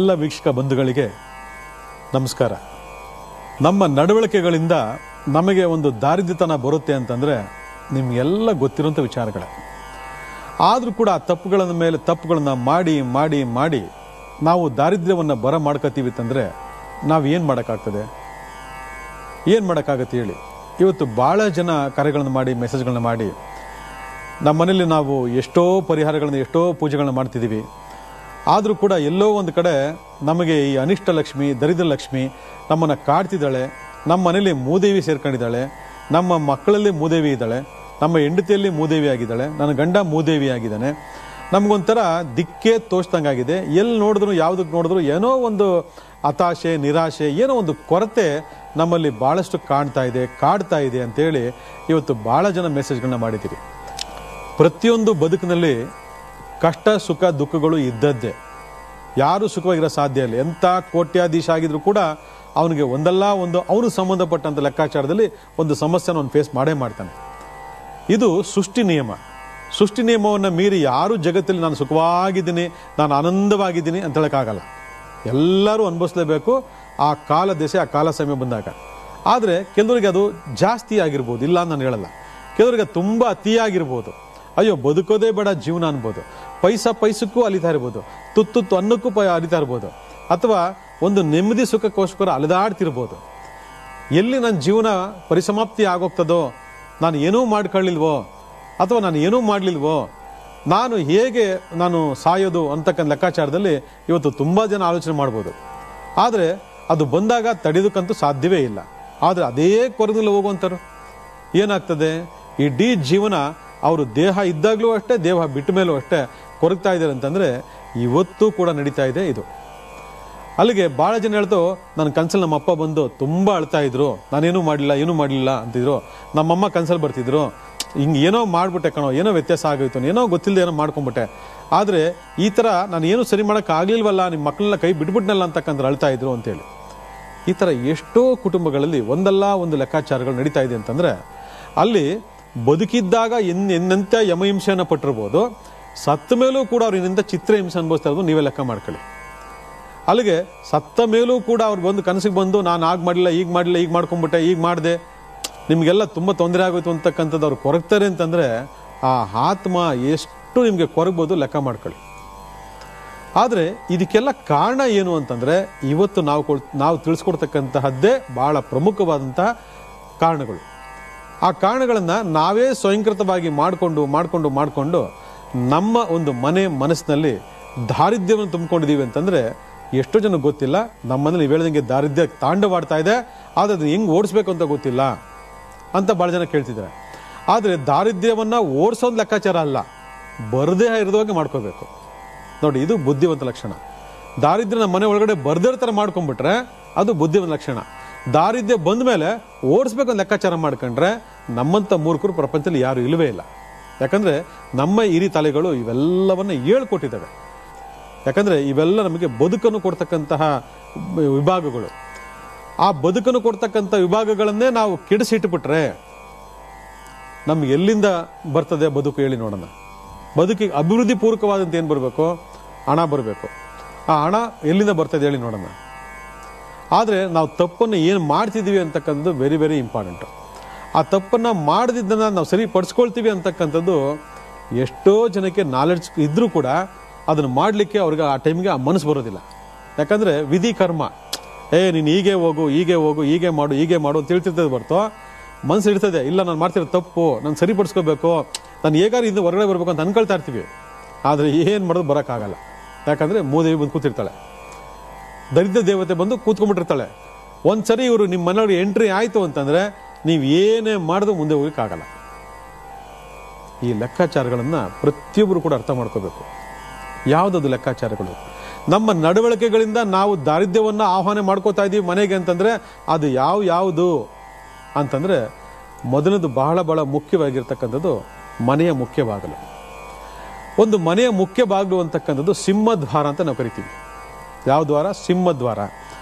ಎಲ್ಲ ವೀಕ್ಷಕ ಬಂಧುಗಳಿಗೆ ನಮಸ್ಕಾರ. ನಮ್ಮ ನಡವಳಿಕೆಗಳಿಂದ ನಮಗೆ ಒಂದು ದಾರಿದ್ರ್ಯತನ ಬರುತ್ತೆ ಅಂತಂದರೆ ನಿಮಗೆಲ್ಲ ಗೊತ್ತಿರುವಂಥ ವಿಚಾರಗಳೇ. ಆದರೂ ಕೂಡ ಆ ತಪ್ಪುಗಳ ಮೇಲೆ ತಪ್ಪುಗಳನ್ನು ಮಾಡಿ ಮಾಡಿ ಮಾಡಿ ನಾವು ದಾರಿದ್ರ್ಯವನ್ನು ಬರ ಮಾಡ್ಕೋತೀವಿ ಅಂತಂದರೆ ನಾವು ಏನು ಮಾಡೋಕ್ಕಾಗ್ತದೆ? ಏನು ಮಾಡೋಕ್ಕಾಗತ್ತೆ ಹೇಳಿ? ಇವತ್ತು ಭಾಳ ಜನ ಕರೆಗಳನ್ನು ಮಾಡಿ ಮೆಸೇಜ್ಗಳನ್ನ ಮಾಡಿ ನಮ್ಮ ಮನೇಲಿ ನಾವು ಎಷ್ಟೋ ಪರಿಹಾರಗಳನ್ನು ಎಷ್ಟೋ ಪೂಜೆಗಳನ್ನ ಮಾಡ್ತಿದ್ದೀವಿ. ಆದರೂ ಕೂಡ ಎಲ್ಲೋ ಒಂದು ಕಡೆ ನಮಗೆ ಈ ಅನಿಷ್ಟ ಲಕ್ಷ್ಮಿ ದರಿದ್ರ ಲಕ್ಷ್ಮಿ ನಮ್ಮನ್ನು ಕಾಡ್ತಿದ್ದಾಳೆ. ನಮ್ಮ ಮನೇಲಿ ಮೂದೇವಿ ಸೇರ್ಕೊಂಡಿದ್ದಾಳೆ, ನಮ್ಮ ಮಕ್ಕಳಲ್ಲಿ ಮೂದೇವಿ ಇದ್ದಾಳೆ, ನಮ್ಮ ಹೆಂಡತಿಯಲ್ಲಿ ಮೂದೇವಿ ಆಗಿದ್ದಾಳೆ, ನನ್ನ ಗಂಡ ಮೂದೇವಿ ಆಗಿದ್ದಾನೆ. ನಮಗೊಂಥರ ದಿಕ್ಕೇ ತೋಚ್ದಂಗಾಗಿದೆ. ಎಲ್ಲಿ ನೋಡಿದ್ರು ಯಾವುದಕ್ಕೆ ನೋಡಿದ್ರು ಏನೋ ಒಂದು ಹತಾಶೆ ನಿರಾಶೆ ಏನೋ ಒಂದು ಕೊರತೆ ನಮ್ಮಲ್ಲಿ ಭಾಳಷ್ಟು ಕಾಡ್ತಾ ಇದೆ ಅಂತೇಳಿ ಇವತ್ತು ಭಾಳ ಜನ ಮೆಸೇಜ್ಗಳನ್ನ ಮಾಡಿದ್ದೀರಿ. ಪ್ರತಿಯೊಂದು ಬದುಕಿನಲ್ಲಿ ಕಷ್ಟ ಸುಖ ದುಃಖಗಳು ಇದ್ದದ್ದೇ. ಯಾರೂ ಸುಖವಾಗಿರೋ ಸಾಧ್ಯ ಇಲ್ಲ. ಎಂಥ ಕೋಟ್ಯಾಧೀಶ ಆಗಿದ್ರು ಕೂಡ ಅವನಿಗೆ ಒಂದಲ್ಲ ಒಂದು ಅವನಿಗೆ ಸಂಬಂಧಪಟ್ಟಂಥ ಲೆಕ್ಕಾಚಾರದಲ್ಲಿ ಒಂದು ಸಮಸ್ಯೆನ ಅವನು ಫೇಸ್ ಮಾಡೇ ಮಾಡ್ತಾನೆ. ಇದು ಸೃಷ್ಟಿ ನಿಯಮ. ಸೃಷ್ಟಿ ನಿಯಮವನ್ನು ಮೀರಿ ಯಾರೂ ಜಗತ್ತಲ್ಲಿ ನಾನು ಸುಖವಾಗಿದ್ದೀನಿ ನಾನು ಆನಂದವಾಗಿದ್ದೀನಿ ಅಂತ ಹೇಳೋಕ್ಕಾಗಲ್ಲ. ಎಲ್ಲರೂ ಅನುಭವಿಸಲೇಬೇಕು ಆ ಕಾಲ ದೇಶ ಆ ಕಾಲ ಸಮಯ ಬಂದಾಗ. ಆದರೆ ಕೆಲವರಿಗೆ ಅದು ಜಾಸ್ತಿ ಆಗಿರ್ಬೋದು, ಇಲ್ಲ ನಾನು ಹೇಳಲ್ಲ. ಕೆಲವರಿಗೆ ತುಂಬ ಅತಿಯಾಗಿರ್ಬೋದು. ಅಯ್ಯೋ ಬದುಕೋದೇ ಬೇಡ ಜೀವನ ಅನ್ಬೋದು. ಪೈಸಕ್ಕೂ ಅಲಿತಾ ಇರ್ಬೋದು, ತುತ್ತು ಅನ್ನಕ್ಕೂ ಅಲಿತಾ ಇರ್ಬೋದು, ಅಥವಾ ಒಂದು ನೆಮ್ಮದಿ ಸುಖಕ್ಕೋಸ್ಕರ ಅಲೆದಾಡ್ತಿರ್ಬೋದು. ಎಲ್ಲಿ ನನ್ನ ಜೀವನ ಪರಿಸಮಾಪ್ತಿ ಆಗೋಗ್ತದೋ, ನಾನು ಏನೂ ಮಾಡ್ಕೊಳ್ಳಿಲ್ವೋ ಅಥವಾ ನಾನು ಏನೂ ಮಾಡಲಿಲ್ವೋ, ನಾನು ಹೇಗೆ ಸಾಯೋದು ಅಂತಕ್ಕಂಥ ಲೆಕ್ಕಾಚಾರದಲ್ಲಿ ಇವತ್ತು ತುಂಬ ಜನ ಆಲೋಚನೆ ಮಾಡ್ಬೋದು. ಆದರೆ ಅದು ಬಂದಾಗ ತಡೆಯೋದಕ್ಕಂತೂ ಸಾಧ್ಯವೇ ಇಲ್ಲ. ಆದರೆ ಅದೇ ಕೊರದಲ್ಲಿ ಹೋಗುವಂಥವ್ರು ಏನಾಗ್ತದೆ? ಇಡೀ ಜೀವನ ಅವರು ದೇಹ ಇದ್ದಾಗಲೂ ಅಷ್ಟೇ ದೇಹ ಬಿಟ್ಟ ಮೇಲೂ ಅಷ್ಟೇ ಕೊರಗ್ತಾ ಇದ್ದಾರೆ ಅಂತಂದರೆ ಇವತ್ತು ಕೂಡ ನಡೀತಾ ಇದೆ ಇದು. ಅಲ್ಲಿಗೆ ಭಾಳ ಜನ ಹೇಳ್ತು, ನನ್ನ ಕನ್ಸಲ್ಲಿ ನಮ್ಮ ಅಪ್ಪ ಬಂದು ತುಂಬ ಅಳ್ತಾ ಇದ್ರು, ನಾನೇನೂ ಮಾಡಲಿಲ್ಲ ಅಂತಿದ್ರು. ನಮ್ಮಮ್ಮ ಕನ್ಸಲ್ಲಿ ಬರ್ತಿದ್ರು, ಹಿಂಗೆ ಏನೋ ಮಾಡಿಬಿಟ್ಟೆ ಕಣೋ, ಏನೋ ವ್ಯತ್ಯಾಸ ಆಗೋಯ್ತು, ಏನೋ ಗೊತ್ತಿಲ್ಲದೆ ಏನೋ ಮಾಡ್ಕೊಂಬಿಟ್ಟೆ. ಆದರೆ ಈ ಥರ ನಾನು ಏನೂ ಸರಿ ಮಾಡೋಕ್ಕಾಗಲಿಲ್ವಲ್ಲ, ನಿಮ್ಮ ಮಕ್ಕಳನ್ನ ಕೈ ಬಿಟ್ಬಿಟ್ನಲ್ಲ ಅಂತಕ್ಕಂಥ ಅಳ್ತಾ ಇದ್ರು ಅಂತೇಳಿ. ಈ ಥರ ಎಷ್ಟೋ ಕುಟುಂಬಗಳಲ್ಲಿ ಒಂದಲ್ಲ ಒಂದು ಲೆಕ್ಕಾಚಾರಗಳು ನಡೀತಾ ಇದೆ ಅಂತಂದರೆ ಅಲ್ಲಿ ಬದುಕಿದ್ದಾಗ ಎಂತ ಯಮಹಿಂಸೆಯನ್ನು ಪಟ್ಟಿರ್ಬೋದು, ಸತ್ತ ಮೇಲೂ ಕೂಡ ಅವ್ರು ಇನ್ನೆಂಥ ಚಿತ್ರಹಿಂಸೆ ಅನುಭವಿಸ್ತಾ ಇರೋದು ನೀವೇ ಲೆಕ್ಕ ಮಾಡ್ಕೊಳ್ಳಿ. ಅಲ್ಲಿಗೆ ಸತ್ತ ಮೇಲೂ ಕೂಡ ಅವ್ರು ಬಂದು ಕನಸಿಗೆ ಬಂದು ನಾನು ಆಗ ಮಾಡಲಿಲ್ಲ ಈಗ ಮಾಡ್ಕೊಂಡ್ಬಿಟ್ಟೆ ಈಗ ಮಾಡಿದೆ, ನಿಮಗೆಲ್ಲ ತುಂಬ ತೊಂದರೆ ಆಗೋಯ್ತು ಅಂತಕ್ಕಂಥದ್ದು ಅವ್ರು ಕೊರಗ್ತಾರೆ ಅಂತಂದರೆ ಆ ಆತ್ಮ ಎಷ್ಟು ನಿಮಗೆ ಕೊರಗ್ಬೋದು ಲೆಕ್ಕ ಮಾಡ್ಕೊಳ್ಳಿ. ಆದರೆ ಇದಕ್ಕೆಲ್ಲ ಕಾರಣ ಏನು ಅಂತಂದರೆ ಇವತ್ತು ನಾವು ತಿಳಿಸ್ಕೊಡ್ತಕ್ಕಂತಹದ್ದೇ ಭಾಳ ಪ್ರಮುಖವಾದಂತಹ ಕಾರಣಗಳು. ಆ ಕಾರಣಗಳನ್ನು ನಾವೇ ಸ್ವಯಂಕೃತವಾಗಿ ಮಾಡಿಕೊಂಡು ನಮ್ಮ ಒಂದು ಮನಸ್ಸಿನಲ್ಲಿ ದಾರಿದ್ರ್ಯವನ್ನು ತುಂಬಿಕೊಂಡಿದ್ದೀವಿ ಅಂತಂದರೆ ಎಷ್ಟೋ ಜನ ಗೊತ್ತಿಲ್ಲ. ನಮ್ಮನೇಲಿ ನೀವು ಹೇಳ್ದಂಗೆ ದಾರಿದ್ರ್ಯ ತಾಂಡವಾಡ್ತಾ ಇದೆ, ಆದರೆ ಅದನ್ನು ಹೆಂಗೆ ಓಡಿಸ್ಬೇಕು ಅಂತ ಗೊತ್ತಿಲ್ಲ ಅಂತ ಭಾಳ ಜನ ಕೇಳ್ತಿದ್ದಾರೆ. ಆದರೆ ದಾರಿದ್ರ್ಯವನ್ನು ಓಡಿಸೋದು ಲೆಕ್ಕಾಚಾರ ಅಲ್ಲ, ಬರದೇ ಇರೋದಾಗೆ ಮಾಡ್ಕೋಬೇಕು ನೋಡಿ, ಇದು ಬುದ್ಧಿವಂತ ಲಕ್ಷಣ. ದಾರಿದ್ರ್ಯ ನಮ್ಮ ಮನೆ ಒಳಗಡೆ ಬರ್ದೇ ಥರ ಮಾಡ್ಕೊಂಡ್ಬಿಟ್ರೆ ಅದು ಬುದ್ಧಿವಂತ ಲಕ್ಷಣ. ದಾರಿದ್ರ್ಯ ಬಂದ ಮೇಲೆ ಓಡಿಸ್ಬೇಕು ಅಂತ ಲೆಕ್ಕಾಚಾರ ಮಾಡ್ಕೊಂಡ್ರೆ ನಮ್ಮಂಥ ಮೂರ್ಖರು ಪ್ರಪಂಚದಲ್ಲಿ ಯಾರು ಇಲ್ಲವೇ ಇಲ್ಲ. ಯಾಕಂದರೆ ನಮ್ಮ ಹಿರಿ ತಲೆಗಳು ಇವೆಲ್ಲವನ್ನು ಹೇಳ್ಕೊಟ್ಟಿದ್ದಾವೆ. ಯಾಕಂದರೆ ಇವೆಲ್ಲ ನಮಗೆ ಬದುಕನ್ನು ಕೊಡ್ತಕ್ಕಂತಹ ವಿಭಾಗಗಳು. ಆ ಬದುಕನ್ನು ಕೊಡ್ತಕ್ಕಂಥ ವಿಭಾಗಗಳನ್ನೇ ನಾವು ಕೆಡಿಸಿಟ್ಬಿಟ್ರೆ ನಮ್ಗೆ ಎಲ್ಲಿಂದ ಬರ್ತದೆ ಬದುಕು ಹೇಳಿ ನೋಡೋಣ. ಬದುಕಿಗೆ ಅಭಿವೃದ್ಧಿ ಪೂರ್ವಕವಾದಂತ ಏನು ಬರಬೇಕು? ಹಣ ಬರಬೇಕು. ಆ ಹಣ ಎಲ್ಲಿಂದ ಬರ್ತದೆ ಹೇಳಿ ನೋಡೋಣ. ಆದರೆ ನಾವು ತಪ್ಪನ್ನು ಏನು ಮಾಡ್ತಿದ್ದೀವಿ ಅಂತಕ್ಕಂಥದ್ದು ವೆರಿ ವೆರಿ ಇಂಪಾರ್ಟೆಂಟು. ಆ ತಪ್ಪನ್ನು ಮಾಡದಿದ್ದನ್ನು ನಾವು ಸರಿಪಡಿಸ್ಕೊಳ್ತೀವಿ ಅಂತಕ್ಕಂಥದ್ದು ಎಷ್ಟೋ ಜನಕ್ಕೆ ನಾಲೆಡ್ಜ್ ಇದ್ದರೂ ಕೂಡ ಅದನ್ನು ಮಾಡಲಿಕ್ಕೆ ಅವ್ರಿಗೆ ಆ ಟೈಮ್ಗೆ ಆ ಮನಸ್ಸು ಬರೋದಿಲ್ಲ. ಯಾಕಂದರೆ ವಿಧಿ ಕರ್ಮ, ನೀನು ಹೀಗೆ ಹೋಗು ಹೀಗೆ ಮಾಡು ಅಂತ ಹೇಳ್ತಿರ್ತದೆ ಬರ್ತೋ, ಮನಸ್ಸು ಇರ್ತದೆ ಇಲ್ಲ ನಾನು ಮಾಡ್ತಿರೋ ತಪ್ಪು ನಾನು ಸರಿಪಡಿಸ್ಕೋಬೇಕು, ನಾನು ಹೇಗಾರು ಇಂದ ಹೊರಗಡೆ ಬರಬೇಕು ಅಂತ ಅನ್ಕೊಳ್ತಾ ಇರ್ತೀವಿ. ಆದರೆ ಏನು ಮಾಡೋದು ಬರೋಕ್ಕಾಗಲ್ಲ. ಯಾಕಂದರೆ ಮೂದೇವಿ ಬಂದು ಕೂತಿರ್ತಾಳೆ, ದರಿದ್ರ ದೇವತೆ ಬಂದು ಕೂತ್ಕೊಂಡ್ಬಿಟ್ಟಿರ್ತಾಳೆ. ಒಂದ್ಸರಿ ಇವರು ನಿಮ್ಮ ಮನೆಯೊಳಗೆ ಎಂಟ್ರಿ ಆಯಿತು ಅಂತಂದರೆ ನೀವು ಏನೇ ಮಾಡಿದ್ರು ಮುಂದೆ ಹೋಗೋಕ್ಕಾಗಲ್ಲ. ಈ ಲೆಕ್ಕಾಚಾರಗಳನ್ನು ಪ್ರತಿಯೊಬ್ಬರು ಕೂಡ ಅರ್ಥ ಮಾಡ್ಕೋಬೇಕು. ಯಾವುದದು ಲೆಕ್ಕಾಚಾರಗಳು? ನಮ್ಮ ನಡವಳಿಕೆಗಳಿಂದ ನಾವು ದಾರಿದ್ರ್ಯವನ್ನು ಆಹ್ವಾನ ಮಾಡ್ಕೋತಾ ಇದ್ದೀವಿ ಮನೆಗೆ ಅಂತಂದರೆ ಅದು ಯಾವುದು ಅಂತಂದರೆ ಮೊದಲನೇದು ಬಹಳ ಮುಖ್ಯವಾಗಿರ್ತಕ್ಕಂಥದ್ದು ಮನೆಯ ಮುಖ್ಯ ಬಾಗಿಲು. ಒಂದು ಮನೆಯ ಮುಖ್ಯ ಬಾಗಿಲು ಅಂತಕ್ಕಂಥದ್ದು ಸಿಂಹದ್ವಾರ ಅಂತ ನಾವು ಕರಿತೀವಿ. ಯಾವ ದ್ವಾರ? ಸಿಂಹದ್ವಾರ.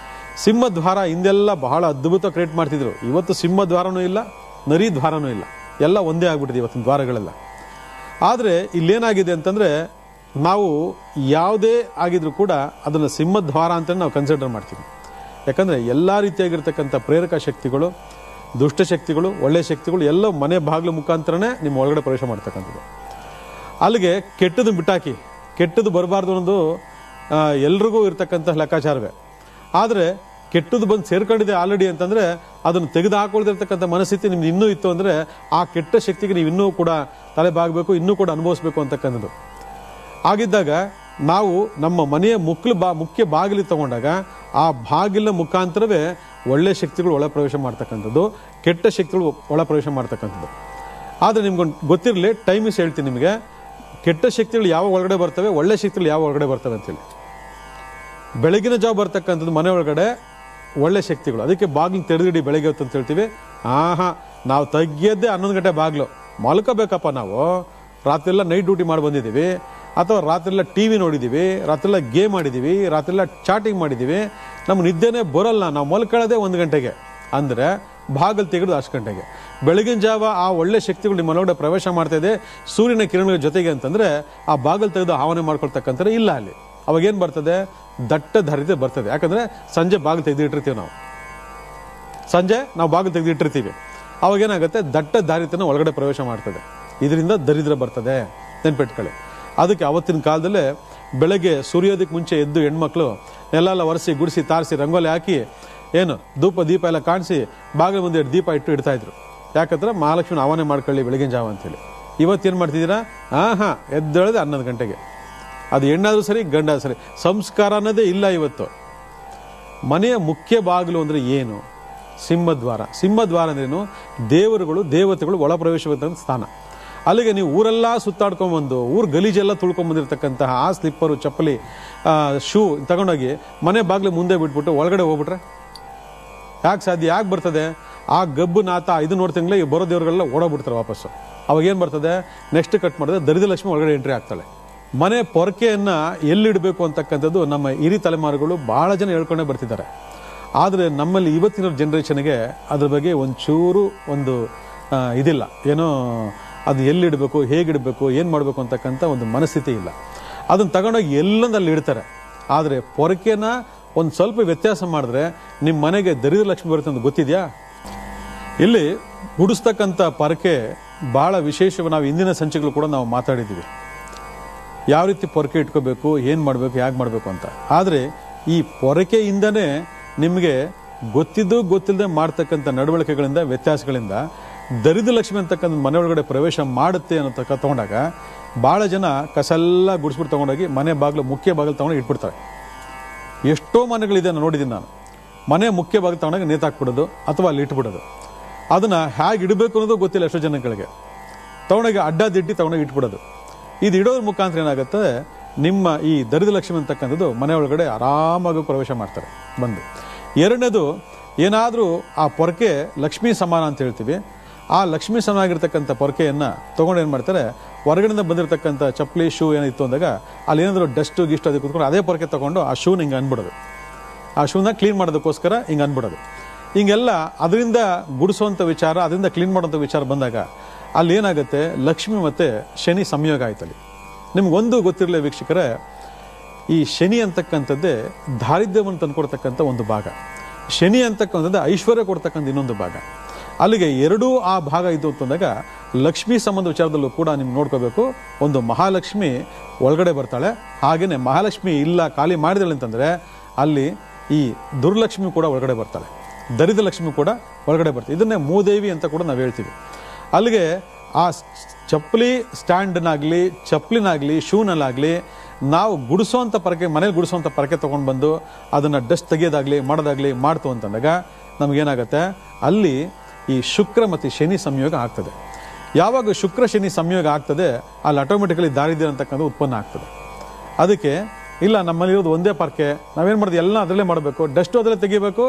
ಸಿಂಹದ್ವಾರ ಹಿಂದೆಲ್ಲ ಬಹಳ ಅದ್ಭುತ ಕ್ರಿಯೇಟ್ ಮಾಡ್ತಿದ್ರು. ಇವತ್ತು ಸಿಂಹದ್ವಾರನೂ ಇಲ್ಲ, ನರಿ ದ್ವಾರನೂ ಇಲ್ಲ, ಎಲ್ಲ ಒಂದೇ ಆಗ್ಬಿಟ್ಟಿದೆ ಇವತ್ತಿನ ದ್ವಾರಗಳೆಲ್ಲ. ಆದರೆ ಇಲ್ಲೇನಾಗಿದೆ ಅಂತಂದರೆ ನಾವು ಯಾವುದೇ ಆಗಿದ್ರೂ ಕೂಡ ಅದನ್ನು ಸಿಂಹದ್ವಾರ ಅಂತ ನಾವು ಕನ್ಸಿಡರ್ ಮಾಡ್ತೀವಿ. ಯಾಕಂದರೆ ಎಲ್ಲ ರೀತಿಯಾಗಿರ್ತಕ್ಕಂಥ ಪ್ರೇರಕ ಶಕ್ತಿಗಳು, ದುಷ್ಟಶಕ್ತಿಗಳು, ಒಳ್ಳೆಯ ಶಕ್ತಿಗಳು ಎಲ್ಲ ಮನೆ ಬಾಗಿಲು ಮುಖಾಂತರನೇ ನಿಮ್ಮ ಒಳಗಡೆ ಪ್ರವೇಶ ಮಾಡ್ತಕ್ಕಂಥದ್ದು. ಅಲ್ಲಿಗೆ ಕೆಟ್ಟದ್ದು ಬಿಟ್ಟಾಕಿ, ಕೆಟ್ಟದ್ದು ಬರಬಾರ್ದು ಅನ್ನೋದು ಎಲ್ರಿಗೂ ಇರ್ತಕ್ಕಂಥ ಲೆಕ್ಕಾಚಾರವೇ. ಆದರೆ ಕೆಟ್ಟದ್ದು ಬಂದು ಸೇರ್ಕೊಂಡಿದೆ ಆಲ್ರೆಡಿ ಅಂತಂದರೆ ಅದನ್ನು ತೆಗೆದು ಹಾಕೊಳ್ದಿರ್ತಕ್ಕಂಥ ಮನಸ್ಥಿತಿ ನಿಮ್ದು ಇನ್ನೂ ಇತ್ತು ಅಂದರೆ ಆ ಕೆಟ್ಟ ಶಕ್ತಿಗೆ ನೀವು ಇನ್ನೂ ಕೂಡ ತಲೆ ಬಾಗಬೇಕು, ಇನ್ನೂ ಕೂಡ ಅನುಭವಿಸ್ಬೇಕು ಅಂತಕ್ಕಂಥದ್ದು. ಆಗಿದ್ದಾಗ ನಾವು ನಮ್ಮ ಮನೆಯ ಮುಖ್ಯ ಬಾಗಿಲು ತಗೊಂಡಾಗ ಆ ಬಾಗಿಲಿನ ಮುಖಾಂತರವೇ ಒಳ್ಳೆ ಶಕ್ತಿಗಳು ಒಳ ಪ್ರವೇಶ ಮಾಡ್ತಕ್ಕಂಥದ್ದು, ಕೆಟ್ಟ ಶಕ್ತಿಗಳು ಒಳ ಪ್ರವೇಶ ಮಾಡ್ತಕ್ಕಂಥದ್ದು. ಆದರೆ ನಿಮ್ಗೊಂದು ಗೊತ್ತಿರಲಿ, ಟೈಮಿಸ್ ಹೇಳ್ತೀನಿ ನಿಮಗೆ, ಕೆಟ್ಟ ಶಕ್ತಿಗಳು ಯಾವ ಒಳಗಡೆ ಬರ್ತವೆ, ಒಳ್ಳೆ ಶಕ್ತಿಗಳು ಯಾವ ಒಳಗಡೆ ಬರ್ತವೆ ಅಂತೇಳಿ. ಬೆಳಗಿನ ಜಾವ ಬರ್ತಕ್ಕಂಥದ್ದು ಮನೆ ಒಳಗಡೆ ಒಳ್ಳೆ ಶಕ್ತಿಗಳು, ಅದಕ್ಕೆ ಬಾಗಿಲು ತೆರೆದಿಡಿ ಬೆಳಗ್ಗೆ ಹೊತ್ತು ಅಂತ ಹೇಳ್ತೀವಿ. ನಾವು ತೆಗಿಯೋದೇ 11 ಗಂಟೆ ಬಾಗಿಲು, ಮಲ್ಕೋಬೇಕಪ್ಪ ನಾವು. ರಾತ್ರಿಯೆಲ್ಲ ನೈಟ್ ಡ್ಯೂಟಿ ಮಾಡಿ ಬಂದಿದ್ದೀವಿ, ಅಥವಾ ರಾತ್ರಿಯೆಲ್ಲ TV ನೋಡಿದ್ದೀವಿ, ರಾತ್ರಿಯೆಲ್ಲ ಗೇಮ್ ಆಡಿದ್ದೀವಿ, ರಾತ್ರಿಯೆಲ್ಲ ಚಾಟಿಂಗ್ ಮಾಡಿದ್ದೀವಿ, ನಮ್ಮ ನಿದ್ದೆನೇ ಬರೋಲ್ಲ, ನಾವು ಮಲ್ಕೊಳ್ಳೋದೇ 1 ಗಂಟೆಗೆ ಅಂದರೆ ಬಾಗಿಲು ತೆಗೆದು 10 ಗಂಟೆಗೆ. ಬೆಳಗಿನ ಜಾವ ಆ ಒಳ್ಳೆ ಶಕ್ತಿಗಳು ನಿಮ್ಮ ಮನೊಳಗಡೆ ಪ್ರವೇಶ ಮಾಡ್ತಾ ಇದೆ ಸೂರ್ಯನ ಕಿರಣಗಳ ಜೊತೆಗೆ ಅಂತಂದರೆ ಆ ಬಾಗಿಲು ತೆಗೆದು ಆಹ್ವಾನ ಮಾಡ್ಕೊಳ್ತಕ್ಕಂಥ ಇಲ್ಲ. ಅಲ್ಲಿ ಅವಾಗೇನು ಬರ್ತದೆ, ದಟ್ಟ ದಾರಿದ್ರ್ಯ ಬರ್ತದೆ. ಯಾಕಂದರೆ ಸಂಜೆ ಬಾಗಿಲು ತೆಗೆದಿಟ್ಟಿರ್ತೀವಿ, ಸಂಜೆ ನಾವು ಬಾಗಿಲು ತೆಗೆದಿಟ್ಟಿರ್ತೀವಿ, ಅವಾಗೇನಾಗುತ್ತೆ, ದಟ್ಟ ದಾರಿದ್ರ್ಯನ ಒಳಗಡೆ ಪ್ರವೇಶ ಮಾಡ್ತದೆ. ಇದರಿಂದ ದರಿದ್ರ ಬರ್ತದೆ, ನೆನ್ಪಿಟ್ಕೊಳ್ಳಿ. ಅದಕ್ಕೆ ಅವತ್ತಿನ ಕಾಲದಲ್ಲೇ ಬೆಳಗ್ಗೆ ಸೂರ್ಯೋದಯಕ್ಕೆ ಮುಂಚೆ ಎದ್ದು ಹೆಣ್ಮಕ್ಳು ನೆಲ ಒರೆಸಿ ಗುಡಿಸಿ ತಾರಿಸಿ ರಂಗೋಲಿ ಹಾಕಿ ಏನು ಧೂಪ ದೀಪ ಎಲ್ಲ ಕಾಣಿಸಿ ಬಾಗಿಲು ಮುಂದೆ ದೀಪ ಇಡ್ತಾ ಇದ್ರು. ಯಾಕಂದ್ರೆ ಮಹಾಲಕ್ಷ್ಮಿನ ಆಹ್ವಾನ ಮಾಡ್ಕೊಳ್ಳಿ ಬೆಳಗಿನ ಜಾವ ಅಂತೇಳಿ. ಇವತ್ತೇನು ಮಾಡ್ತಿದ್ದೀರಾ, ಎದ್ದೇಳದೆ 11 ಗಂಟೆಗೆ. ಅದು ಹೆಣ್ಣಾದ್ರೂ ಸರಿ ಗಂಡಾದ್ರೂ ಸರಿ, ಸಂಸ್ಕಾರ ಅನ್ನೋದೇ ಇಲ್ಲ ಇವತ್ತು. ಮನೆಯ ಮುಖ್ಯ ಬಾಗಿಲು ಅಂದರೆ ಏನು, ಸಿಂಹದ್ವಾರ. ಸಿಂಹದ್ವಾರ ಅಂದ್ರೇನು, ದೇವರುಗಳು ದೇವತೆಗಳು ಒಳ ಪ್ರವೇಶವಂತ ಸ್ಥಾನ. ಅಲ್ಲಿಗೆ ನೀವು ಊರೆಲ್ಲ ಸುತ್ತಾಡ್ಕೊಂಬಂದು ಊರು ಗಲೀಜೆಲ್ಲ ತುಳ್ಕೊಂಬಂದಿರ್ತಕ್ಕಂತಹ ಆ ಸ್ಲಿಪ್ಪರು, ಚಪ್ಪಲಿ, ಶೂ ತಗೊಂಡೋಗಿ ಮನೆ ಬಾಗಿಲು ಮುಂದೆ ಬಿಟ್ಬಿಟ್ಟು ಒಳಗಡೆ ಹೋಗ್ಬಿಟ್ರೆ ಯಾಕೆ ಸಾಧ್ಯ, ಯಾಕೆ ಬರ್ತದೆ? ಆ ಗಬ್ಬು ನಾತ 5 ತಿಂಗಳೇ ಬರೋ ದೇವ್ರಿಗೆಲ್ಲ ಓಡೋಗ್ಬಿಡ್ತಾರೆ ವಾಪಸ್ಸು. ಅವಾಗೇನು ಬರ್ತದೆ, ನೆಕ್ಸ್ಟ್ ಕಟ್ ಮಾಡಿದ್ರೆ ದರಿದ್ರ ಲಕ್ಷ್ಮಿ ಒಳಗಡೆ ಎಂಟ್ರಿ ಆಗ್ತಾಳೆ. ಮನೆ ಪೊರಕೆಯನ್ನು ಎಲ್ಲಿಡಬೇಕು ಅಂತಕ್ಕಂಥದ್ದು ನಮ್ಮ ಹಿರಿ ತಲೆಮಾರುಗಳು ಭಾಳ ಜನ ಹೇಳ್ಕೊಂಡೇ ಬರ್ತಿದ್ದಾರೆ. ಆದರೆ ನಮ್ಮಲ್ಲಿ ಇವತ್ತಿನ ಜನ್ರೇಷನ್ಗೆ ಅದ್ರ ಬಗ್ಗೆ ಒಂಚೂರು ಒಂದು ಇದಿಲ್ಲ, ಏನೋ ಅದು ಎಲ್ಲಿಡಬೇಕು, ಹೇಗಿಡಬೇಕು, ಏನು ಮಾಡಬೇಕು ಅಂತಕ್ಕಂಥ ಒಂದು ಮನಸ್ಥಿತಿ ಇಲ್ಲ. ಅದನ್ನು ತಗೊಂಡೋಗಿ ಎಲ್ಲಂದಲ್ಲಿ ಇಡ್ತಾರೆ. ಆದರೆ ಪೊರಕೆನ ಒಂದು ಸ್ವಲ್ಪ ವ್ಯತ್ಯಾಸ ಮಾಡಿದ್ರೆ ನಿಮ್ಮ ಮನೆಗೆ ದರಿದ್ರ ಲಕ್ಷ್ಮಿ ಬರುತ್ತೆ ಅಂತ ಗೊತ್ತಿದೆಯಾ? ಇಲ್ಲಿ ಗುಡಿಸ್ತಕ್ಕಂಥ ಪೊರಕೆ ಭಾಳ ವಿಶೇಷವಾಗಿ ನಾವು ಇಂದಿನ ಸಂಚಿಕೆಗಳು ಕೂಡ ನಾವು ಮಾತಾಡಿದ್ದೀವಿ, ಯಾವ ರೀತಿ ಪೊರಕೆ ಇಟ್ಕೋಬೇಕು, ಏನು ಮಾಡಬೇಕು, ಹೇಗೆ ಮಾಡಬೇಕು ಅಂತ. ಆದರೆ ಈ ಪೊರಕೆಯಿಂದನೇ ನಿಮಗೆ ಗೊತ್ತಿಲ್ಲದೆ ಮಾಡ್ತಕ್ಕಂಥ ನಡವಳಿಕೆಗಳಿಂದ, ವ್ಯತ್ಯಾಸಗಳಿಂದ ದರಿದ್ರ ಲಕ್ಷ್ಮಿ ಅಂತಕ್ಕಂಥ ಮನೆ ಒಳಗಡೆ ಪ್ರವೇಶ ಮಾಡುತ್ತೆ ಅನ್ನೋ ತಗೊಂಡಾಗ ಭಾಳ ಜನ ಕಸೆಲ್ಲ ಗುಡಿಸ್ಬಿಟ್ಟು ತೊಗೊಂಡೋಗಿ ಮನೆ ಬಾಗಿಲು, ಮುಖ್ಯ ಬಾಗಿಲು ತೊಗೊಂಡು ಇಟ್ಬಿಡ್ತಾರೆ. ಎಷ್ಟೋ ಮನೆಗಳಿದೆ, ನಾನು ನೋಡಿದ್ದೀನಿ. ನಾನು ಮನೆ ಮುಖ್ಯ ಬಾಗಿಲು ತೊಗೊಂಡಾಗ ನೇತಾಕ್ಬಿಡೋದು ಅಥವಾ ಅಲ್ಲಿ ಇಟ್ಬಿಡೋದು. ಅದನ್ನು ಹೇಗೆ ಇಡಬೇಕು ಅನ್ನೋದು ಗೊತ್ತಿಲ್ಲ ಎಷ್ಟೋ ಜನಗಳಿಗೆ. ತೊಗೊಂಡೋಗಿ ಅಡ್ಡದಿಡ್ಡಿ ತೊಗೊಂಡೋಗಿ ಇಟ್ಬಿಡೋದು. ಇದು ಇಡೋದ್ರ ಮುಖಾಂತರ ಏನಾಗುತ್ತೆ, ನಿಮ್ಮ ಈ ದರಿದ್ರ ಲಕ್ಷ್ಮಿ ಅಂತಕ್ಕಂಥದ್ದು ಮನೆ ಒಳಗಡೆ ಆರಾಮಾಗಿ ಪ್ರವೇಶ ಮಾಡ್ತಾರೆ ಬಂದು. ಎರಡನೇದು, ಏನಾದರೂ ಆ ಪೊರಕೆ ಲಕ್ಷ್ಮೀ ಸಮಾನ ಅಂತ ಹೇಳ್ತೀವಿ, ಆ ಲಕ್ಷ್ಮೀ ಸಮಾನ ಆಗಿರ್ತಕ್ಕಂಥ ಪೊರಕೆಯನ್ನು ತೊಗೊಂಡು ಏನು ಮಾಡ್ತಾರೆ, ಹೊರಗಡೆಯಿಂದ ಬಂದಿರತಕ್ಕಂಥ ಚಪ್ಪಲಿ, ಶೂ ಏನಿತ್ತು ಅಂದಾಗ ಅಲ್ಲಿ ಏನಾದರೂ ಡಸ್ಟು ಗಿಷ್ಟು ಅದಕ್ಕೆ ಕೂತ್ಕೊಂಡು ಅದೇ ಪೊರಕೆ ತೊಗೊಂಡು ಆ ಶೂನ ಹಿಂಗೆ ಅನ್ಬಿಡೋದು, ಆ ಶೂನ ಕ್ಲೀನ್ ಮಾಡೋದಕ್ಕೋಸ್ಕರ ಹಿಂಗೆ ಅನ್ಬಿಡೋದು. ಹಿಂಗೆಲ್ಲ ಅದರಿಂದ ಗುಡಿಸೋವಂಥ ವಿಚಾರ, ಅದರಿಂದ ಕ್ಲೀನ್ ಮಾಡೋಂಥ ವಿಚಾರ ಬಂದಾಗ ಅಲ್ಲಿ ಏನಾಗುತ್ತೆ, ಲಕ್ಷ್ಮಿ ಮತ್ತು ಶನಿ ಸಂಯೋಗ ಆಯ್ತಲ್ಲಿ. ನಿಮ್ಗೊಂದು ಗೊತ್ತಿರಲಿ ವೀಕ್ಷಕರೇ, ಈ ಶನಿ ಅಂತಕ್ಕಂಥದ್ದೇ ದಾರಿದ್ರ್ಯವನ್ನು ತಂದುಕೊಡ್ತಕ್ಕಂಥ ಒಂದು ಭಾಗ, ಶನಿ ಅಂತಕ್ಕಂಥದ್ದು ಐಶ್ವರ್ಯ ಕೊಡ್ತಕ್ಕಂಥ ಇನ್ನೊಂದು ಭಾಗ. ಅಲ್ಲಿಗೆ ಎರಡೂ ಆ ಭಾಗ ಇದ್ದು ಅಂತಂದಾಗ ಲಕ್ಷ್ಮೀ ಸಂಬಂಧ ವಿಚಾರದಲ್ಲೂ ಕೂಡ ನೀವು ನೋಡ್ಕೋಬೇಕು. ಒಂದು ಮಹಾಲಕ್ಷ್ಮಿ ಒಳಗಡೆ ಬರ್ತಾಳೆ, ಹಾಗೆಯೇ ಮಹಾಲಕ್ಷ್ಮಿ ಇಲ್ಲ ಖಾಲಿ ಮಾಡಿದಳು ಅಂತಂದರೆ ಅಲ್ಲಿ ಈ ದುರ್ಲಕ್ಷ್ಮಿ ಕೂಡ ಒಳಗಡೆ ಬರ್ತಾಳೆ, ದರಿದ್ರ ಲಕ್ಷ್ಮಿ ಕೂಡ ಒಳಗಡೆ ಬರ್ತಾಳೆ. ಇದನ್ನೇ ಮೂದೇವಿ ಅಂತ ಕೂಡ ನಾವು ಹೇಳ್ತೀವಿ. ಅಲ್ಲಿಗೆ ಆ ಚಪ್ಪಲಿ ಸ್ಟ್ಯಾಂಡ್ನಾಗಲಿ, ಚಪ್ಪಲಿನಾಗಲಿ, ಶೂನಲ್ಲಾಗಲಿ ನಾವು ಗುಡಿಸೋವಂಥ ಪರಕೆ, ಮನೇಲಿ ಗುಡಿಸೋವಂಥ ಪರಕೆ ತೊಗೊಂಡು ಬಂದು ಅದನ್ನು ಡಸ್ಟ್ ತೆಗೆಯೋದಾಗಲಿ ಮಾಡೋದಾಗಲಿ ಮಾಡ್ತು ಅಂತಂದಾಗ ನಮಗೇನಾಗುತ್ತೆ, ಅಲ್ಲಿ ಈ ಶುಕ್ರ ಮತ್ತು ಶನಿ ಸಂಯೋಗ ಆಗ್ತದೆ. ಯಾವಾಗ ಶುಕ್ರ ಶನಿ ಸಂಯೋಗ ಆಗ್ತದೆ ಅಲ್ಲಿ ಆಟೋಮೆಟಿಕಲಿ ದಾರಿದ್ರ್ಯ ಅಂತಕ್ಕಂಥ ಉತ್ಪನ್ನ ಆಗ್ತದೆ. ಅದಕ್ಕೆ ಇಲ್ಲ ನಮ್ಮಲ್ಲಿರೋದು ಒಂದೇ ಪರ್ಕೆ, ನಾವೇನು ಮಾಡೋದು ಎಲ್ಲ ಅದರಲ್ಲೇ ಮಾಡಬೇಕು, ಡಸ್ಟು ಅದರಲ್ಲೇ ತೆಗಿಬೇಕು,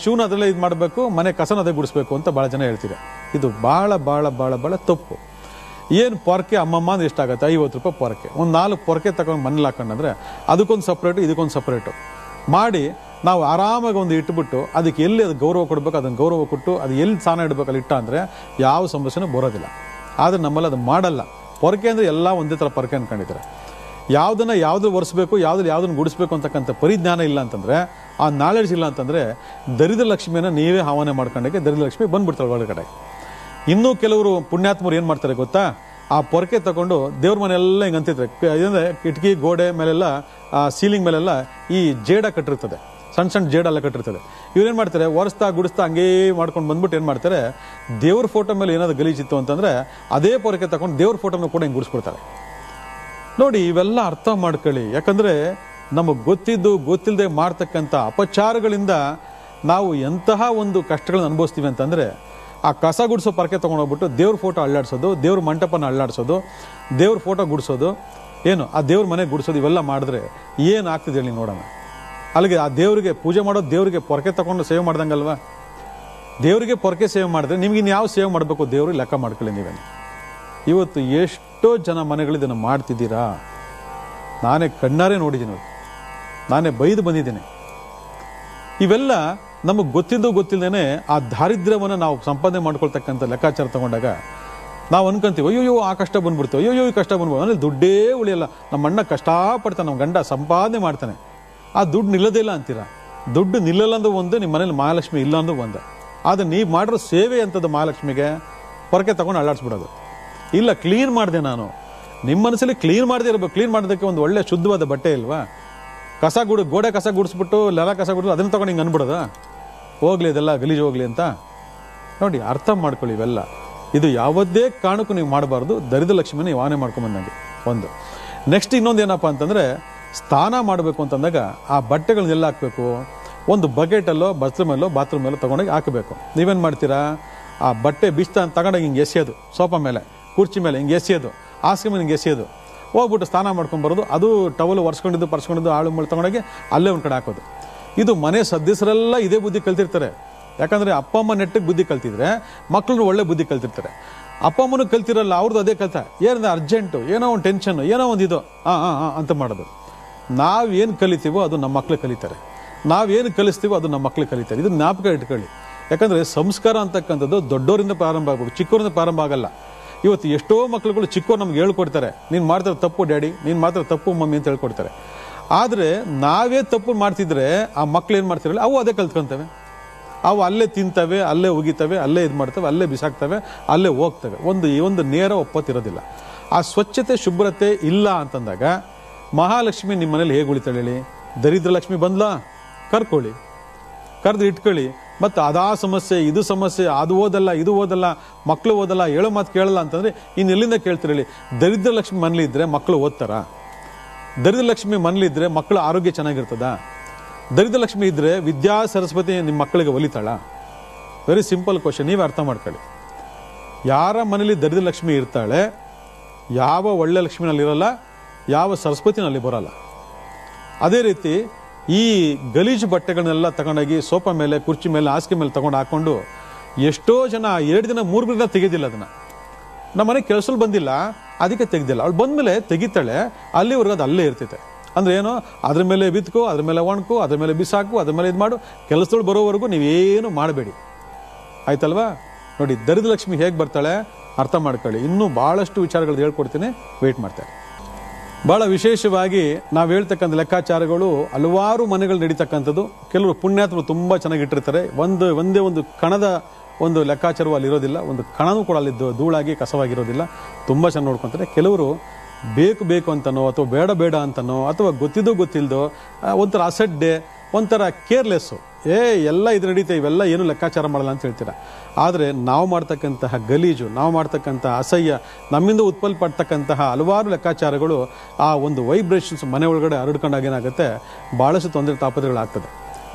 ಶೂನ ಅದರಲ್ಲೇ ಇದು ಮಾಡಬೇಕು, ಮನೆ ಕಸನ ಅದೇ ಗುಡಿಸ್ಬೇಕು ಅಂತ ಭಾಳ ಜನ ಹೇಳ್ತೀರಿ. ಇದು ಭಾಳ ಭಾಳ ಭಾಳ ಭಾಳ ತಪ್ಪು. ಏನು ಪೊರಕೆ ಅಮ್ಮಮ್ಮ ಅಂದ್ರೆ ಎಷ್ಟಾಗುತ್ತೆ, 50 ರೂಪಾಯಿ ಪೊರಕೆ. ಒಂದು 4 ಪೊರಕೆ ತಗೊಂಡು ಮನೇಲಿ ಹಾಕೊಂಡ್ರೆ ಅದಕ್ಕೊಂದು ಸಪ್ರೇಟು ಇದಕ್ಕೊಂದು ಸಪ್ರೇಟು ಮಾಡಿ ನಾವು ಆರಾಮಾಗಿ ಒಂದು ಇಟ್ಬಿಟ್ಟು ಅದಕ್ಕೆ ಎಲ್ಲಿ ಅದು ಗೌರವ ಕೊಡಬೇಕು ಅದನ್ನು ಗೌರವ ಕೊಟ್ಟು ಅದು ಎಲ್ಲಿ ಸ್ನಾನ ಇಡಬೇಕು ಅಲ್ಲಿ ಇಟ್ಟ ಅಂದರೆ ಯಾವ ಸಮಸ್ಯೆನೂ ಬರೋದಿಲ್ಲ. ಆದರೆ ನಮ್ಮಲ್ಲಿ ಅದು ಮಾಡಲ್ಲ. ಪೊರಕೆ ಅಂದರೆ ಎಲ್ಲ ಒಂದೇ ಥರ ಪೊರಕೆ ಅಂದ್ಕೊಂಡಿದ್ದಾರೆ. ಯಾವ್ದು ಒರೆಸ್ಬೇಕು, ಯಾವ್ದನ್ನ ಗುಡಿಸ್ಬೇಕು ಅಂತಕ್ಕಂಥ ಪರಿಜ್ಞಾನ ಇಲ್ಲ ಅಂತಂದರೆ, ಆ ನಾಲೆಡ್ಜ್ ಇಲ್ಲ ಅಂತಂದರೆ, ದರಿದ್ರ ಲಕ್ಷ್ಮಿಯನ್ನು ನೀವೇ ಆಹ್ವಾನ ಮಾಡ್ಕೊಂಡಾಗೆ ದರಿದ್ರ ಲಕ್ಷ್ಮಿ ಬಂದ್ಬಿಡ್ತಾಳೆ ಒಳಗಡೆ. ಇನ್ನೂ ಕೆಲವರು ಪುಣ್ಯಾತ್ಮರು ಏನು ಮಾಡ್ತಾರೆ ಗೊತ್ತಾ, ಆ ಪೊರಕೆ ತಗೊಂಡು ದೇವ್ರ ಮನೆಯೆಲ್ಲ ಹಿಂಗೆ ಅಂತಿದ್ರೆ, ಏನಂದರೆ ಕಿಟಕಿ ಗೋಡೆ ಮೇಲೆಲ್ಲ, ಸೀಲಿಂಗ್ ಮೇಲೆಲ್ಲ ಈ ಜೇಡ ಕಟ್ಟಿರ್ತದೆ, ಸಣ್ಣ ಸಣ್ಣ ಜೇಡೆಲ್ಲ ಕಟ್ಟಿರ್ತದೆ. ಇವ್ರೇನು ಮಾಡ್ತಾರೆ, ಒರೆಸ್ತಾ ಗುಡಿಸ್ತಾ ಹಂಗೇ ಮಾಡ್ಕೊಂಡು ಬಂದ್ಬಿಟ್ಟು ಏನು ಮಾಡ್ತಾರೆ, ದೇವ್ರ ಫೋಟೋ ಮೇಲೆ ಏನಾದ್ರು ಗಲೀಜಿತ್ತು ಅಂತಂದರೆ ಅದೇ ಪೊರಕೆ ತಗೊಂಡು ದೇವ್ರ ಫೋಟೋನ ಕೂಡ ಹಿಂಗೆ ಗುಡಿಸ್ಬಿಡ್ತಾರೆ. ನೋಡಿ, ಇವೆಲ್ಲ ಅರ್ಥ ಮಾಡ್ಕೊಳ್ಳಿ. ಯಾಕಂದರೆ ನಮಗೆ ಗೊತ್ತಿಲ್ಲದೆ ಮಾಡ್ತಕ್ಕಂಥ ಅಪಚಾರಗಳಿಂದ ನಾವು ಎಂತಹ ಒಂದು ಕಷ್ಟಗಳನ್ನ ಅನುಭವಿಸ್ತೀವಿ ಅಂತಂದರೆ, ಆ ಕಸ ಗುಡಿಸೋ ಪರಕೆ ತೊಗೊಂಡೋಗ್ಬಿಟ್ಟು ದೇವ್ರ ಫೋಟೋ ಅಳ್ಳಾಡ್ಸೋದು, ದೇವ್ರ ಮಂಟಪನ ಅಳ್ಳಾಡ್ಸೋದು, ದೇವ್ರ ಫೋಟೋ ಗುಡಿಸೋದು, ಏನು ಆ ದೇವ್ರ ಮನೆ ಗುಡಿಸೋದು, ಇವೆಲ್ಲ ಮಾಡಿದ್ರೆ ಏನಾಗ್ತಿದೆ ಹೇಳಿ ನೋಡೋಣ. ಅಲ್ಲಿಗೆ ಆ ದೇವರಿಗೆ ಪೂಜೆ ಮಾಡೋದು, ದೇವರಿಗೆ ಪೊರಕೆ ತಗೊಂಡು ಸೇವೆ ಮಾಡ್ದಂಗಲ್ವಾ. ದೇವರಿಗೆ ಪೊರಕೆ ಸೇವೆ ಮಾಡಿದ್ರೆ ನಿಮ್ಗೆ ಇನ್ನು ಯಾವ ಸೇವೆ ಮಾಡಬೇಕು ದೇವ್ರಿಗೆ ಲೆಕ್ಕ ಮಾಡ್ಕೊಳ್ಳಿ ನೀವೇನು. ಇವತ್ತು ಎಷ್ಟೋ ಜನ ಮನೆಗಳು ಇದನ್ನು ಮಾಡ್ತಿದ್ದೀರಾ, ನಾನೇ ಕಣ್ಣಾರೆ ನೋಡಿದ್ದೀನಿ, ನಾನೇ ಬೈದು ಬಂದಿದ್ದೀನಿ. ಇವೆಲ್ಲ ನಮಗೆ ಗೊತ್ತಿಲ್ಲದೇನೆ ಆ ದಾರಿದ್ರ್ಯವನ್ನು ನಾವು ಸಂಪಾದನೆ ಮಾಡ್ಕೊಳ್ತಕ್ಕಂಥ ಲೆಕ್ಕಾಚಾರ ತಗೊಂಡಾಗ ನಾವು ಅನ್ಕೊಂತೀವಿ, ಅಯ್ಯೋ ಆ ಕಷ್ಟ ಬಂದ್ಬಿಡ್ತು, ಅಯ್ಯೋ ಈ ಕಷ್ಟ ಬಂದ್ಬಿಡ್ತು, ಅಂದರೆ ದುಡ್ಡೇ ಉಳಿಯಲ್ಲ. ನಮ್ಮ ಅಣ್ಣ ಕಷ್ಟಪಡ್ತಾನೆ, ನಮ್ಮ ಗಂಡ ಸಂಪಾದನೆ ಮಾಡ್ತಾನೆ, ಆ ದುಡ್ಡು ನಿಲ್ಲೋದೇ ಇಲ್ಲ ಅಂತೀರಾ. ದುಡ್ಡು ನಿಲ್ಲಲ್ಲ ಅಂದ್ರೂ ಒಂದು, ನಿಮ್ಮ ಮನೇಲಿ ಮಹಾಲಕ್ಷ್ಮಿ ಇಲ್ಲ ಅಂದ್ರೂ ಒಂದು. ಆದರೆ ನೀವು ಮಾಡಿರೋ ಸೇವೆ ಅಂತದ್ದು ಮಹಾಲಕ್ಷ್ಮಿಗೆ ಪೊರಕೆ ತಗೊಂಡು ಅಳ್ಳಾಡ್ಸ್ಬಿಡೋದು. ಇಲ್ಲ, ಕ್ಲೀನ್ ಮಾಡಿದೆ ನಾನು, ನಿಮ್ಮ ಮನಸ್ಸಲ್ಲಿ ಕ್ಲೀನ್ ಮಾಡದೇ ಇರಬೇಕು. ಕ್ಲೀನ್ ಮಾಡೋದಕ್ಕೆ ಒಂದು ಒಳ್ಳೆ ಶುದ್ಧವಾದ ಬಟ್ಟೆ ಇಲ್ವಾ, ಗೋಡೆ ಕಸ ಗುಡಿಸ್ಬಿಟ್ಟು ನೆಲ ಕಸ ಗುಡಿಸ್ಬಿಟ್ಟು ಅದನ್ನು ತಗೊಂಡು ಹಿಂಗೆ ಅನ್ಬಿಡೋದು, ಹೋಗ್ಲಿ ಇದೆಲ್ಲ ಗಲೀಜು ಹೋಗ್ಲಿ ಅಂತ. ನೋಡಿ, ಅರ್ಥ ಮಾಡ್ಕೊಳ್ಳಿ ಇವೆಲ್ಲ. ಇದು ಯಾವುದೇ ಕಾರಣಕ್ಕೂ ನೀವು ಮಾಡಬಾರ್ದು. ದರಿದ್ರ ಲಕ್ಷ್ಮಿನ ನೀವು ಆನೆ ಮಾಡ್ಕೊಂಬಂದಂಗೆ ಒಂದು. ನೆಕ್ಸ್ಟ್ ಇನ್ನೊಂದು ಏನಪ್ಪ ಅಂತಂದರೆ, ಸ್ನಾನ ಮಾಡಬೇಕು ಅಂತಂದಾಗ ಆ ಬಟ್ಟೆಗಳನ್ನೆಲ್ಲ ಹಾಕಬೇಕು. ಒಂದು ಬಕೆಟಲ್ಲೋ ಬಾತ್ರೂಮಲ್ಲೋ ತೊಗೊಂಡೋಗಿ ಹಾಕಬೇಕು. ನೀವೇನು ಮಾಡ್ತೀರಾ, ಆ ಬಟ್ಟೆ ಬಿಸ್ತಾ ತಗೊಂಡೋಗಿ ಹಿಂಗೆ ಎಸೆಯೋದು, ಸೋಫಾ ಮೇಲೆ ಕುರ್ಚಿ ಮೇಲೆ ಹಿಂಗೆ ಎಸೆಯೋದು, ಹಾಸಿಗೆ ಮೇಲೆ ಹಿಂಗೆ ಎಸೆಯೋದು, ಹೋಗ್ಬಿಟ್ಟು ಸ್ನಾನ ಮಾಡ್ಕೊಂಬರೋದು. ಅದು ಟವಲ್ ಪರ್ಸ್ಕೊಂಡಿದ್ದು ಆಳು ಮುಳು ತೊಗೊಂಡೋಗಿ ಅಲ್ಲೇ ಒಂದು ಕಡೆ ಹಾಕೋದು. ಇದು ಮನೆ ಸದಸ್ಯರೆಲ್ಲ ಇದೇ ಬುದ್ಧಿ ಕಲ್ತಿರ್ತಾರೆ. ಯಾಕಂದರೆ ಅಪ್ಪ ಅಮ್ಮ ನೆಟ್ಟಿಗೆ ಬುದ್ಧಿ ಕಲ್ತಿದ್ರೆ ಮಕ್ಕಳು ಒಳ್ಳೆ ಬುದ್ಧಿ ಕಲ್ತಿರ್ತಾರೆ. ಅಪ್ಪ ಅಮ್ಮನೂ ಕಲ್ತಿರಲ್ಲ, ಅವ್ರದ್ದು ಅದೇ ಕಲ್ತ, ಏನಂದ್ರೆ ಅರ್ಜೆಂಟು, ಏನೋ ಒಂದು ಟೆನ್ಷನ್ನು, ಏನೋ ಒಂದು ಇದು ಅಂತ ಮಾಡೋದು. ನಾವೇನು ಕಲಿತೀವೋ ಅದು ನಮ್ಮ ಮಕ್ಕಳು ಕಲಿತಾರೆ, ನಾವೇನು ಕಲಿಸ್ತೀವೋ ಅದು ನಮ್ಮ ಮಕ್ಕಳು ಕಲಿತಾರೆ. ಇದು ಜ್ಞಾಪಕ ಇಟ್ಕೊಳ್ಳಿ. ಯಾಕಂದರೆ ಸಂಸ್ಕಾರ ಅಂತಕ್ಕಂಥದ್ದು ದೊಡ್ಡವರಿಂದ ಪ್ರಾರಂಭ ಆಗಬೇಕು, ಚಿಕ್ಕವರಿಂದ ಪ್ರಾರಂಭ ಆಗಲ್ಲ. ಇವತ್ತು ಎಷ್ಟೋ ಮಕ್ಕಳುಗಳು ಚಿಕ್ಕವ್ರು ನಮ್ಗೆ ಹೇಳ್ಕೊಡ್ತಾರೆ, ನೀನು ಮಾಡ್ತಾರೆ ತಪ್ಪು ಡ್ಯಾಡಿ, ನೀನು ಮಾಡ್ತಾರೆ ತಪ್ಪು ಮಮ್ಮಿ ಅಂತ ಹೇಳ್ಕೊಡ್ತಾರೆ. ಆದರೆ ನಾವೇ ತಪ್ಪು ಮಾಡ್ತಿದ್ರೆ ಆ ಮಕ್ಳು ಏನು ಮಾಡ್ತಿರಲ್ಲ, ಅವು ಅದೇ ಕಲ್ತ್ಕೊಂತವೆ. ಅವು ಅಲ್ಲೇ ತಿಂತವೆ, ಅಲ್ಲೇ ಉಗಿತವೆ, ಅಲ್ಲೇ ಇದು ಮಾಡ್ತವೆ, ಅಲ್ಲೇ ಬಿಸಾಕ್ತವೆ, ಅಲ್ಲೇ ಹೋಗ್ತವೆ. ಒಂದು ನೇರ ಒಪ್ಪತ್ತಿರೋದಿಲ್ಲ. ಆ ಸ್ವಚ್ಛತೆ ಶುಭ್ರತೆ ಇಲ್ಲ ಅಂತಂದಾಗ ಮಹಾಲಕ್ಷ್ಮಿ ನಿಮ್ಮ ಮನೇಲಿ ಹೇಗೆ ಉಳಿತಾಳೆ ಹೇಳಿ. ದರಿದ್ರ ಲಕ್ಷ್ಮಿ ಬಂದ್ಲಾ, ಕರೆದು ಇಟ್ಕೊಳ್ಳಿ. ಮತ್ತು ಅದಾ ಸಮಸ್ಯೆ, ಇದು ಸಮಸ್ಯೆ, ಅದು ಓದಲ್ಲ, ಇದು ಓದಲ್ಲ, ಮಕ್ಕಳು ಓದಲ್ಲ, ಹೇಳೋ ಮಾತು ಕೇಳಲ್ಲ ಅಂತಂದರೆ ಇನ್ನು ಎಲ್ಲಿಂದ ಕೇಳ್ತಿರಲಿ. ದರಿದ್ರ ಲಕ್ಷ್ಮಿ ಮನೇಲಿ ಇದ್ದರೆ ಮಕ್ಕಳು ಓದ್ತಾರ? ದರಿದ್ರ ಲಕ್ಷ್ಮಿ ಮನೇಲಿ ಇದ್ದರೆ ಮಕ್ಕಳ ಆರೋಗ್ಯ ಚೆನ್ನಾಗಿರ್ತದ? ದರಿದ್ರ ಲಕ್ಷ್ಮಿ ಇದ್ದರೆ ವಿದ್ಯಾ ಸರಸ್ವತಿ ನಿಮ್ಮ ಮಕ್ಕಳಿಗೆ ಒಲಿತಾಳ? ವೆರಿ ಸಿಂಪಲ್ ಕ್ವಶನ್, ನೀವೇ ಅರ್ಥ ಮಾಡ್ಕೊಳ್ಳಿ. ಯಾರ ಮನೇಲಿ ದರಿದ್ರ ಲಕ್ಷ್ಮಿ ಇರ್ತಾಳೆ, ಯಾವ ಒಳ್ಳೆ ಲಕ್ಷ್ಮಿನಲ್ಲಿ ಇರಲ್ಲ, ಯಾವ ಸರಸ್ವತಿನಲ್ಲಿ ಬರಲ್ಲ. ಅದೇ ರೀತಿ ಈ ಗಲೀಜು ಬಟ್ಟೆಗಳನ್ನೆಲ್ಲ ತಗೊಂಡೋಗಿ ಸೋಫಾ ಮೇಲೆ, ಕುರ್ಚಿ ಮೇಲೆ, ಹಾಸಿಗೆ ಮೇಲೆ ತಗೊಂಡು ಹಾಕೊಂಡು ಎಷ್ಟೋ ಜನ 2 ದಿನ 3 ದಿನ ತೆಗೆದಿಲ್ಲ. ಅದನ್ನು ನಮ್ಮ ಮನೆಗೆ ಕೆಲಸದಲ್ಲಿ ಬಂದಿಲ್ಲ, ಅದಕ್ಕೆ ತೆಗೆದಿಲ್ಲ. ಅವಳು ಬಂದಮೇಲೆ ತೆಗಿತಾಳೆ, ಅಲ್ಲಿವರೆಗೂ ಅದು ಅಲ್ಲೇ ಇರ್ತೈತೆ. ಅಂದರೆ ಏನು, ಅದ್ರ ಮೇಲೆ ಬಿತ್ಕೋ, ಅದ್ರ ಮೇಲೆ ಒಣಕು, ಅದ್ರ ಮೇಲೆ ಬಿಸಾಕು, ಅದ್ರ ಮೇಲೆ ಇದು ಮಾಡು. ಕೆಲಸದೊಳು ಬರೋವರೆಗೂ ನೀವೇನು ಮಾಡಬೇಡಿ, ಆಯ್ತಲ್ವಾ? ನೋಡಿ, ದರಿದ್ರ ಲಕ್ಷ್ಮಿ ಹೇಗೆ ಬರ್ತಾಳೆ ಅರ್ಥ ಮಾಡ್ಕೊಳ್ಳಿ. ಇನ್ನೂ ಭಾಳಷ್ಟು ವಿಚಾರಗಳು ಹೇಳ್ಕೊಡ್ತೀನಿ, ವೆಯ್ಟ್ ಮಾಡ್ತಾರೆ. ಭಾಳ ವಿಶೇಷವಾಗಿ ನಾವು ಹೇಳ್ತಕ್ಕಂಥ ಲೆಕ್ಕಾಚಾರಗಳು ಹಲವಾರು ಮನೆಗಳು ನಡೀತಕ್ಕಂಥದ್ದು. ಕೆಲವರು ಪುಣ್ಯಾತ್ಮರು ತುಂಬ ಚೆನ್ನಾಗಿ ಇಟ್ಟಿರ್ತಾರೆ. ಒಂದೇ ಒಂದು ಕಣದ ಒಂದು ಲೆಕ್ಕಾಚಾರವೂ ಅಲ್ಲಿರೋದಿಲ್ಲ, ಒಂದು ಕಣನೂ ಕೂಡ ಅಲ್ಲಿ ಧೂಳಾಗಿ ಕಸವಾಗಿರೋದಿಲ್ಲ, ತುಂಬ ಚೆನ್ನಾಗಿ ನೋಡ್ಕೊತಾರೆ. ಕೆಲವರು ಬೇಕು ಅಂತನೋ ಅಥವಾ ಬೇಡ ಅಂತನೋ ಅಥವಾ ಗೊತ್ತಿಲ್ದೋ ಒಂಥರ ಅಸಡ್ಡೆ, ಒಂಥರ ಕೇರ್ಲೆಸ್ಸು, ಎಲ್ಲ ಇದು ನಡೀತೆ, ಇವೆಲ್ಲ ಏನು ಲೆಕ್ಕಾಚಾರ ಮಾಡಲ್ಲ ಅಂತ ಹೇಳ್ತೀರಾ. ಆದರೆ ನಾವು ಮಾಡ್ತಕ್ಕಂತಹ ಗಲೀಜು, ನಾವು ಮಾಡ್ತಕ್ಕಂಥ ಅಸಹ್ಯ, ನಮ್ಮಿಂದ ಉತ್ಪನ್ನಪಡ್ತಕ್ಕಂತಹ ಹಲವಾರು ಲೆಕ್ಕಾಚಾರಗಳು ಆ ಒಂದು ವೈಬ್ರೇಷನ್ಸ್ ಮನೆ ಒಳಗಡೆ ಹರಡ್ಕೊಂಡಾಗ ಏನಾಗುತ್ತೆ, ಭಾಳಷ್ಟು ತೊಂದರೆ ತಾಪತ್ರೆಗಳಾಗ್ತದೆ.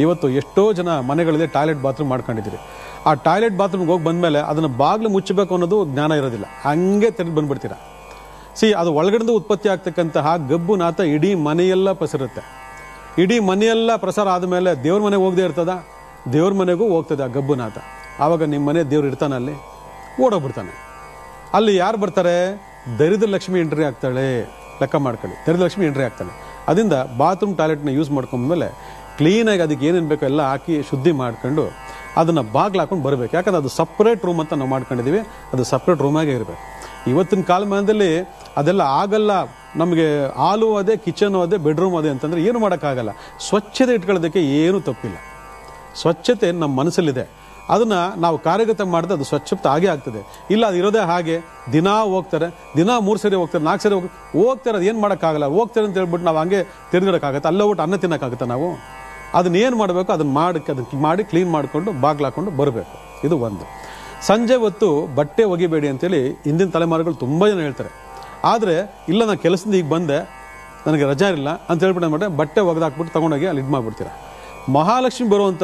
ಇವತ್ತು ಎಷ್ಟೋ ಜನ ಮನೆಗಳಲ್ಲಿ ಟಾಯ್ಲೆಟ್ ಬಾತ್ರೂಮ್ ಮಾಡ್ಕೊಂಡಿದ್ದೀರಿ. ಆ ಟಾಯ್ಲೆಟ್ ಬಾತ್ರೂಮ್ಗೆ ಹೋಗಿ ಬಂದಮೇಲೆ ಅದನ್ನು ಬಾಗಿಲು ಮುಚ್ಚಬೇಕು ಅನ್ನೋದು ಜ್ಞಾನ ಇರೋದಿಲ್ಲ, ಹಂಗೆ ತೆರೆದು ಬಂದುಬಿಡ್ತೀರಾ. ಅದು ಒಳಗಡೆ ಉತ್ಪತ್ತಿ ಆಗ್ತಕ್ಕಂತಹ ಗಬ್ಬು ನಾತ ಇಡೀ ಮನೆಯೆಲ್ಲ ಪಸರುತ್ತೆ. ಇಡೀ ಮನೆಯೆಲ್ಲ ಪ್ರಸಾರ ಆದಮೇಲೆ ದೇವ್ರ ಮನೆಗೆ ಹೋಗದೆ ಇರ್ತದ, ದೇವ್ರ ಮನೆಗೂ ಹೋಗ್ತದೆ ಆ ಗಬ್ಬು ನಾತ. ಆವಾಗ ನಿಮ್ಮ ಮನೆ ದೇವ್ರು ಇರ್ತಾನೆ, ಅಲ್ಲಿ ಓಡೋಗ್ಬಿಡ್ತಾನೆ. ಅಲ್ಲಿ ಯಾರು ಬರ್ತಾರೆ, ದರಿದ್ರ ಲಕ್ಷ್ಮಿ ಎಂಟ್ರಿ ಆಗ್ತಾಳೆ. ಲೆಕ್ಕ ಮಾಡ್ಕೊಳ್ಳಿ, ದರಿದ್ರ ಲಕ್ಷ್ಮಿ ಎಂಟ್ರಿ ಆಗ್ತಾಳೆ. ಅದರಿಂದ ಬಾತ್ರೂಮ್ ಟಾಯ್ಲೆಟ್ನ ಯೂಸ್ ಮಾಡ್ಕೊಂಡ್ಮೇಲೆ ಕ್ಲೀನಾಗಿ ಅದಕ್ಕೆ ಏನೇನು ಬೇಕೋ ಎಲ್ಲ ಹಾಕಿ ಶುದ್ಧಿ ಮಾಡ್ಕೊಂಡು ಅದನ್ನು ಬಾಗಿಲು ಹಾಕೊಂಡು ಬರಬೇಕು. ಯಾಕಂದ್ರೆ ಅದು ಸಪ್ರೇಟ್ ರೂಮ್ ಅಂತ ನಾವು ಮಾಡ್ಕೊಂಡಿದ್ದೀವಿ, ಅದು ಸಪ್ರೇಟ್ ರೂಮಾಗೇ ಇರಬೇಕು. ಇವತ್ತಿನ ಕಾಲಮಾನದಲ್ಲಿ ಅದೆಲ್ಲ ಆಗಲ್ಲ. ನಮಗೆ ಹಾಲು ಅದೇ, ಕಿಚನು ಅದೇ, ಬೆಡ್ರೂಮ್ ಅದೇ ಅಂತಂದರೆ ಏನು ಮಾಡೋಕ್ಕಾಗಲ್ಲ. ಸ್ವಚ್ಛತೆ ಇಟ್ಕೊಳ್ಳೋದಕ್ಕೆ ಏನೂ ತಪ್ಪಿಲ್ಲ. ಸ್ವಚ್ಛತೆ ನಮ್ಮ ಮನಸ್ಸಲ್ಲಿದೆ, ಅದನ್ನು ನಾವು ಕಾರ್ಯಗತ ಮಾಡಿದ್ರೆ ಅದು ಸ್ವಚ್ಛತೆ ಆಗೇ ಆಗ್ತದೆ. ಇಲ್ಲ ಅದು ಇರೋದೇ ಹಾಗೆ, ದಿನಾ ಹೋಗ್ತಾರೆ, ದಿನಾ 3 ಸರಿ ಹೋಗ್ತಾರೆ, 4 ಸರಿ ಹೋಗ್ತಾರೆ, ಅದು ಏನು ಮಾಡೋಕ್ಕಾಗಲ್ಲ. ಹೋಗ್ತಾರೆ ಅಂತ ಹೇಳ್ಬಿಟ್ಟು ನಾವು ಹಂಗೆ ತಿರುಗಿಡೋಕ್ಕಾಗತ್ತೆ? ಅಲ್ಲೇ ಬಿಟ್ಟು ಅನ್ನ ತಿನ್ನೋಕ್ಕಾಗತ್ತೆ ನಾವು? ಅದನ್ನ ಏನು ಮಾಡಬೇಕು, ಅದನ್ನು ಮಾಡಿ ಕ್ಲೀನ್ ಮಾಡಿಕೊಂಡು ಬಾಗ್ಲು ಹಾಕ್ಕೊಂಡು ಬರಬೇಕು. ಇದು ಒಂದು. ಸಂಜೆ ಹೊತ್ತು ಬಟ್ಟೆ ಒಗಿಬೇಡಿ ಅಂತೇಳಿ ಹಿಂದಿನ ತಲೆಮಾರುಗಳು ತುಂಬ ಜನ ಹೇಳ್ತಾರೆ. ಆದರೆ ಇಲ್ಲ, ನಾನು ಕೆಲಸದಿಂದ ಈಗ ಬಂದೆ, ನನಗೆ ರಜಾ ಇಲ್ಲ ಅಂತ ಹೇಳ್ಬಿಟ್ಟು ಅಂದ್ಬಿಟ್ಟೆ ಬಟ್ಟೆ ಒಗೆದಾಕ್ಬಿಟ್ಟು ತೊಗೊಂಡೋಗಿ ಅಲ್ಲಿ ಇದು ಮಾಡಿಬಿಡ್ತೀರ. ಮಹಾಲಕ್ಷ್ಮಿ ಬರುವಂಥ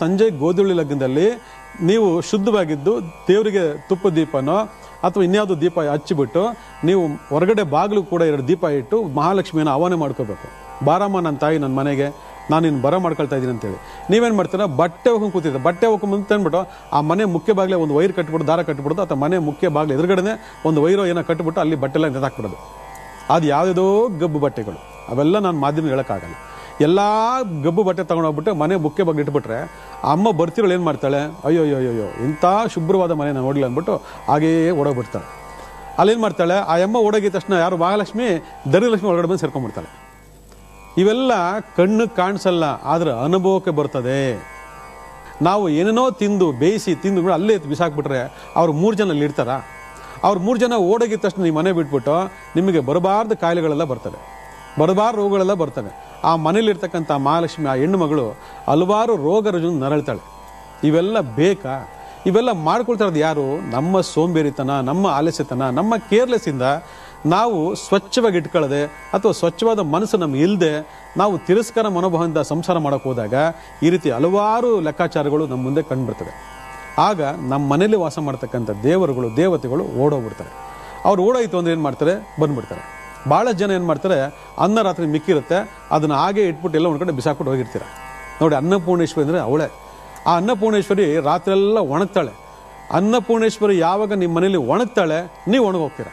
ಸಂಜೆ ಗೋಧುಳಿ ಲಗ್ನದಲ್ಲಿ ನೀವು ಶುದ್ಧವಾಗಿದ್ದು ದೇವರಿಗೆ ತುಪ್ಪ ದೀಪನೋ ಅಥವಾ ಇನ್ಯಾವುದೋ ದೀಪ ಹಚ್ಚಿಬಿಟ್ಟು ನೀವು ಹೊರಗಡೆ ಬಾಗಿಲು ಕೂಡ 2 ದೀಪ ಇಟ್ಟು ಮಹಾಲಕ್ಷ್ಮಿಯನ್ನು ಆಹ್ವಾನ ಮಾಡ್ಕೋಬೇಕು. ಬಾರಮ್ಮ ನನ್ನ ತಾಯಿ ನನ್ನ ಮನೆಗೆ, ನಾನು ಇನ್ನು ಬರ ಮಾಡ್ಕೊಳ್ತಾ ಇದ್ದೀನಿ ಅಂತೇಳಿ. ನೀವೇನು ಮಾಡ್ತೀರಾ, ಬಟ್ಟೆ ಹೋಗಿ ಕೂತಿರ್ತಾರೆ. ಬಟ್ಟೆ ಹೋಗ್ಕೊಂಬಂತ ಅಂದ್ಬಿಟ್ಟು ಆ ಮನೆ ಮುಖ್ಯ ಬಾಗಿಲೇ ಒಂದು ವೈರ್ ಕಟ್ಬಿಟ್ಟು, ದಾರ ಕಟ್ಬಿಡೋದು, ಅಥವಾ ಮನೆ ಮುಖ್ಯ ಬಾಗಿಲು ಎದುರುಗಡೆ ಒಂದು ವೈರೋ ಏನೋ ಕಟ್ಬಿಟ್ಟು ಅಲ್ಲಿ ಬಟ್ಟೆ ಎಲ್ಲ ನೆತಾಕ್ಬಿಡೋದು. ಅದು ಯಾವುದೋ ಗಬ್ಬು ಬಟ್ಟೆಗಳು, ಅವೆಲ್ಲ ನಾನು ಮಾಧ್ಯಮ ಹೇಳೋಕ್ಕಾಗಲ್ಲ. ಎಲ್ಲ ಗಬ್ಬು ಬಟ್ಟೆ ತೊಗೊಂಡೋಗ್ಬಿಟ್ಟು ಮನೆ ಮುಖ್ಯ ಬಾಗಿಲು ಇಟ್ಬಿಟ್ರೆ ಅಮ್ಮ ಬರ್ತಿರೋಳು ಏನು ಮಾಡ್ತಾಳೆ, ಅಯ್ಯೋ ಇಂಥ ಶುಭ್ರವಾದ ಮನೆ ನಾನು ನೋಡಲಿಲ್ಲ ಅಂದ್ಬಿಟ್ಟು ಹಾಗೆಯೇ ಓಡೋಗ್ಬಿಡ್ತಾಳೆ. ಅಲ್ಲೇನು ಮಾಡ್ತಾಳೆ, ಆ ಅಮ್ಮ ಓಡೋಗಿದ ತಕ್ಷಣ ಯಾರು ಮಹಾಲಕ್ಷ್ಮಿ ದರಿಲಕ್ಷ್ಮಿ ಒಳಗಡೆ ಬಂದು ಸೇರ್ಕೊಂಡ್ಬಿಡ್ತಾಳೆ. ಇವೆಲ್ಲ ಕಣ್ಣು ಕಾಣಿಸಲ್ಲ, ಆದರೆ ಅನುಭವಕ್ಕೆ ಬರ್ತದೆ. ನಾವು ಏನೇನೋ ಬೇಯಿಸಿ ತಿಂದು ಅಲ್ಲೇ ಬಿಸಾಕ್ಬಿಟ್ರೆ ಅವ್ರು 3 ಜನ ಅಲ್ಲಿ ಇರ್ತಾರ? ಅವ್ರು 3 ಜನ ಓಡೋಗಿದ ತಕ್ಷಣ ನೀವು ಮನೆ ಬಿಟ್ಬಿಟ್ಟು ನಿಮಗೆ ಬರಬಾರ್ದು ಕಾಯಿಲೆಗಳೆಲ್ಲ ಬರ್ತವೆ, ಬರಬಾರ್ದು ರೋಗಗಳೆಲ್ಲ ಬರ್ತವೆ. ಆ ಮನೇಲಿರ್ತಕ್ಕಂಥ ಮಹಾಲಕ್ಷ್ಮಿ, ಆ ಹೆಣ್ಣು ಮಗಳು ಹಲವಾರು ರೋಗ ರುಜಿನ ನರಳ್ತಾಳೆ. ಇವೆಲ್ಲ ಬೇಕಾ? ಇವೆಲ್ಲ ಮಾಡ್ಕೊಳ್ತಾ ಇರೋದು ಯಾರು? ನಮ್ಮ ಸೋಂಬೇರಿತನ, ನಮ್ಮ ಆಲಸ್ಯತನ, ನಮ್ಮ ಕೇರ್ಲೆಸ್ಸಿಂದ ನಾವು ಸ್ವಚ್ಛವಾಗಿ ಇಟ್ಕೊಳ್ಳದೆ ಅಥವಾ ಸ್ವಚ್ಛವಾದ ಮನಸ್ಸು ನಮ್ಗೆ ಇಲ್ಲದೆ ನಾವು ತಿರಸ್ಕಾರ ಮನೋಭಾವದಿಂದ ಸಂಸಾರ ಮಾಡೋಕೆ ಹೋದಾಗ ಈ ರೀತಿ ಹಲವಾರು ಲೆಕ್ಕಾಚಾರಗಳು ನಮ್ಮ ಮುಂದೆ ಕಂಡುಬರ್ತದೆ. ಆಗ ನಮ್ಮ ಮನೇಲಿ ವಾಸ ಮಾಡ್ತಕ್ಕಂಥ ದೇವರುಗಳು, ದೇವತೆಗಳು ಓಡೋಗ್ಬಿಡ್ತಾರೆ. ಅವ್ರು ಓಡೋಯ್ತು ಅಂದರೆ ಏನು ಮಾಡ್ತಾರೆ, ಬಂದ್ಬಿಡ್ತಾರೆ. ಭಾಳ ಜನ ಏನು ಮಾಡ್ತಾರೆ, ಅನ್ನ ರಾತ್ರಿ ಮಿಕ್ಕಿರುತ್ತೆ, ಅದನ್ನು ಹಾಗೆ ಇಟ್ಬಿಟ್ಟು ಎಲ್ಲ ಒಂದು ಕಡೆ ಬಿಸಾಕ್ಬಿಟ್ಟು ಹೋಗಿರ್ತೀರ. ನೋಡಿ, ಅನ್ನಪೂರ್ಣೇಶ್ವರಿ ಅಂದರೆ ಅವಳೇ. ಆ ಅನ್ನಪೂರ್ಣೇಶ್ವರಿ ರಾತ್ರಿಯೆಲ್ಲ ಒಣಗ್ತಾಳೆ. ಅನ್ನಪೂರ್ಣೇಶ್ವರಿ ಯಾವಾಗ ನಿಮ್ಮ ಮನೇಲಿ ಒಣಗ್ತಾಳೆ, ನೀವು ಒಣಗೋಗ್ತೀರ.